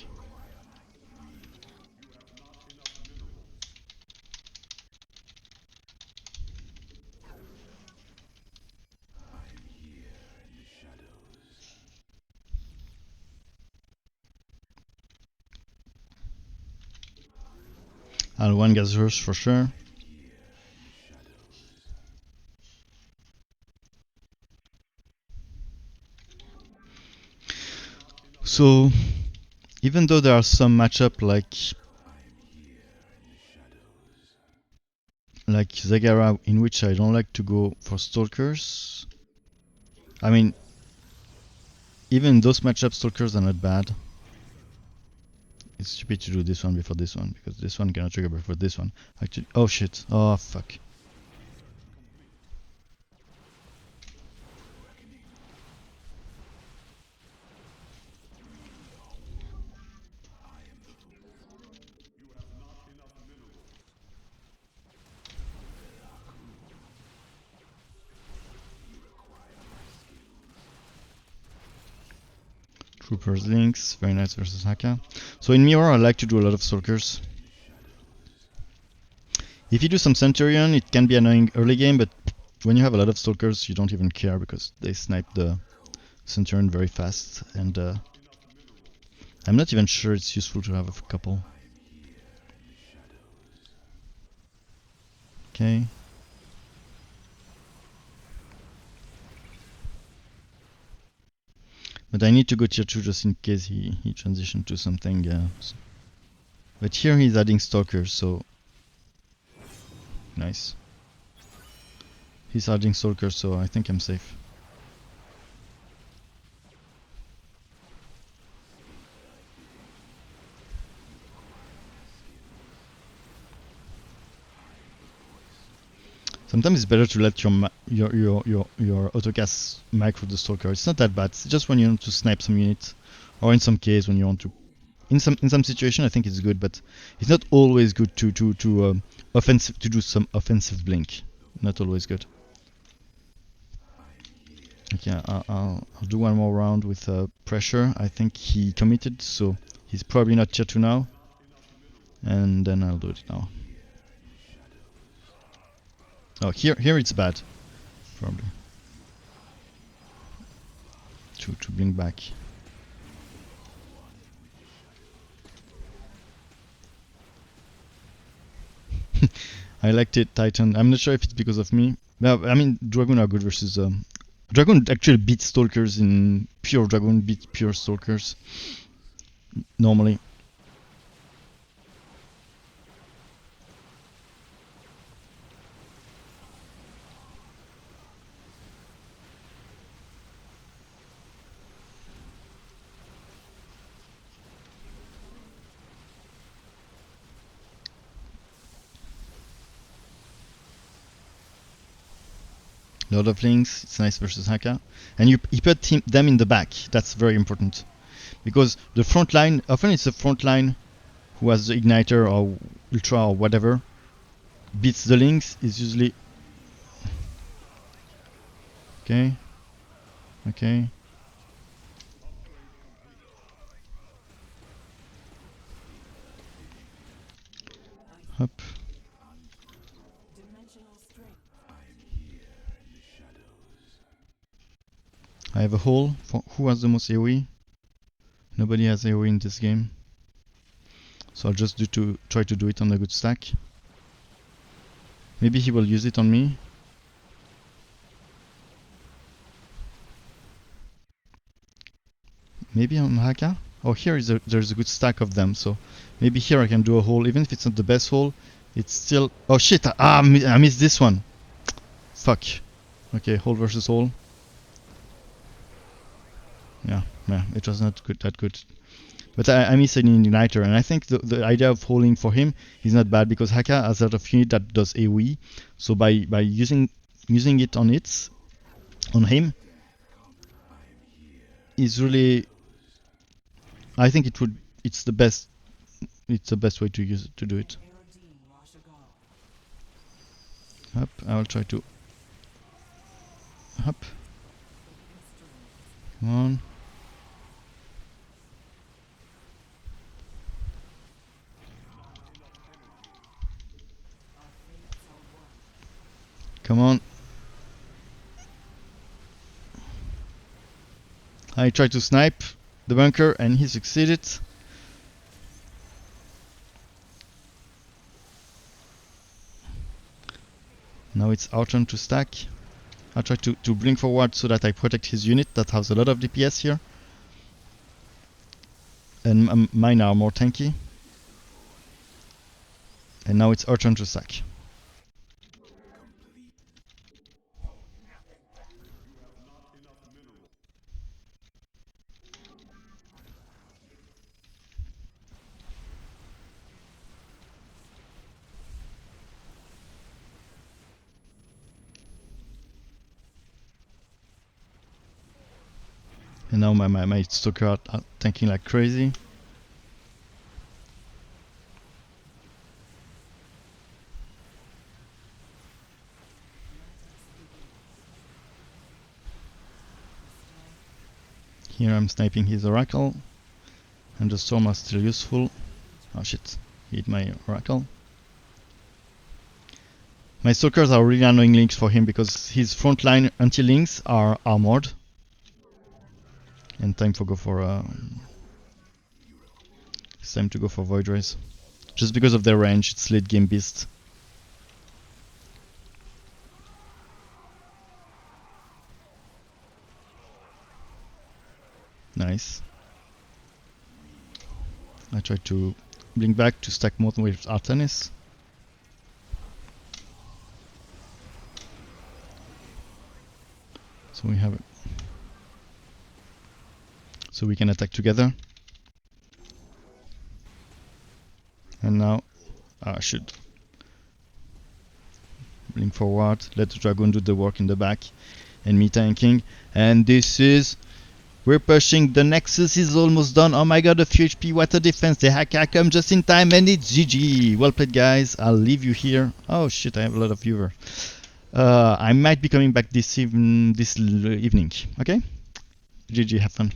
I'll one Gazers for sure. So even though there are some matchup like Zagara in which I don't like to go for stalkers, I mean even those matchup stalkers are not bad. It's stupid to do this one before this one because this one cannot trigger before this one. Actually, oh shit, oh fuck. Troopers links, very nice versus Haka. So in Mirror I like to do a lot of stalkers. If you do some Centurion it can be annoying early game, but when you have a lot of stalkers you don't even care because they snipe the Centurion very fast, and I'm not even sure it's useful to have a couple. Okay. But I need to go tier 2 just in case he transitioned to something else. But here he's adding stalkers, so nice. He's adding stalkers, so I think I'm safe. Sometimes it's better to let your autocast micro the stalker. It's not that bad. It's just when you want to snipe some units, or in some case when you want to. In some situation, I think it's good, but it's not always good to offensive to do some offensive blink. Not always good. Okay, I'll do one more round with pressure. I think he committed, so he's probably not tier 2 now. And then I'll do it now. Oh, here it's bad, probably. To blink back. I liked it, Titan. I'm not sure if it's because of me. No, I mean, Dragoon are good versus... Dragoon actually beats Stalkers in... Pure Dragoon beats pure Stalkers. Normally. Lord of Links, it's nice versus Haka. And you put them in the back, that's very important. Because the front line, often it's the front line who has the Igniter or Ultra or whatever, beats the Links, is usually... Okay. Okay. Hop. I have a hole. For who has the most AoE? Nobody has AoE in this game. So I'll just try to do it on a good stack. Maybe he will use it on me. Maybe on Haka? Oh, there's a good stack of them, so maybe here I can do a hole. Even if it's not the best hole, it's still... Oh shit! I missed this one! Fuck. Okay, hole versus hole. Yeah, it was not that good. But I miss an Igniter, and I think the idea of holding for him is not bad because Haka has a lot of unit that does AoE. So by using it on him is really, I think it's the best way to use it, to do it. Up, I will try to up. Come on. Come on. I tried to snipe the bunker and he succeeded. Now it's our turn to stack. I'll try to blink forward so that I protect his unit that has a lot of DPS here. And mine are more tanky. And now it's our turn to sack. And now my stalker are tanking like crazy. Here I'm sniping his oracle. And the storm are still useful. Oh shit, hit my oracle. My stalkers are really annoying links for him because his frontline anti-links are armored. And time to go for it's time to go for Void Rays. Just because of their range, it's late game beast. Nice. I tried to blink back to stack more with Artanis. So we have it. So we can attack together. And now I should blink forward, let the dragon do the work in the back, and me tanking. And this is, we're pushing, the Nexus is almost done. Oh my god, the few HP, what a defense, the hack come just in time, and it's GG. Well played guys, I'll leave you here. Oh shit, I have a lot of viewer. I might be coming back this evening, okay? GG, have fun.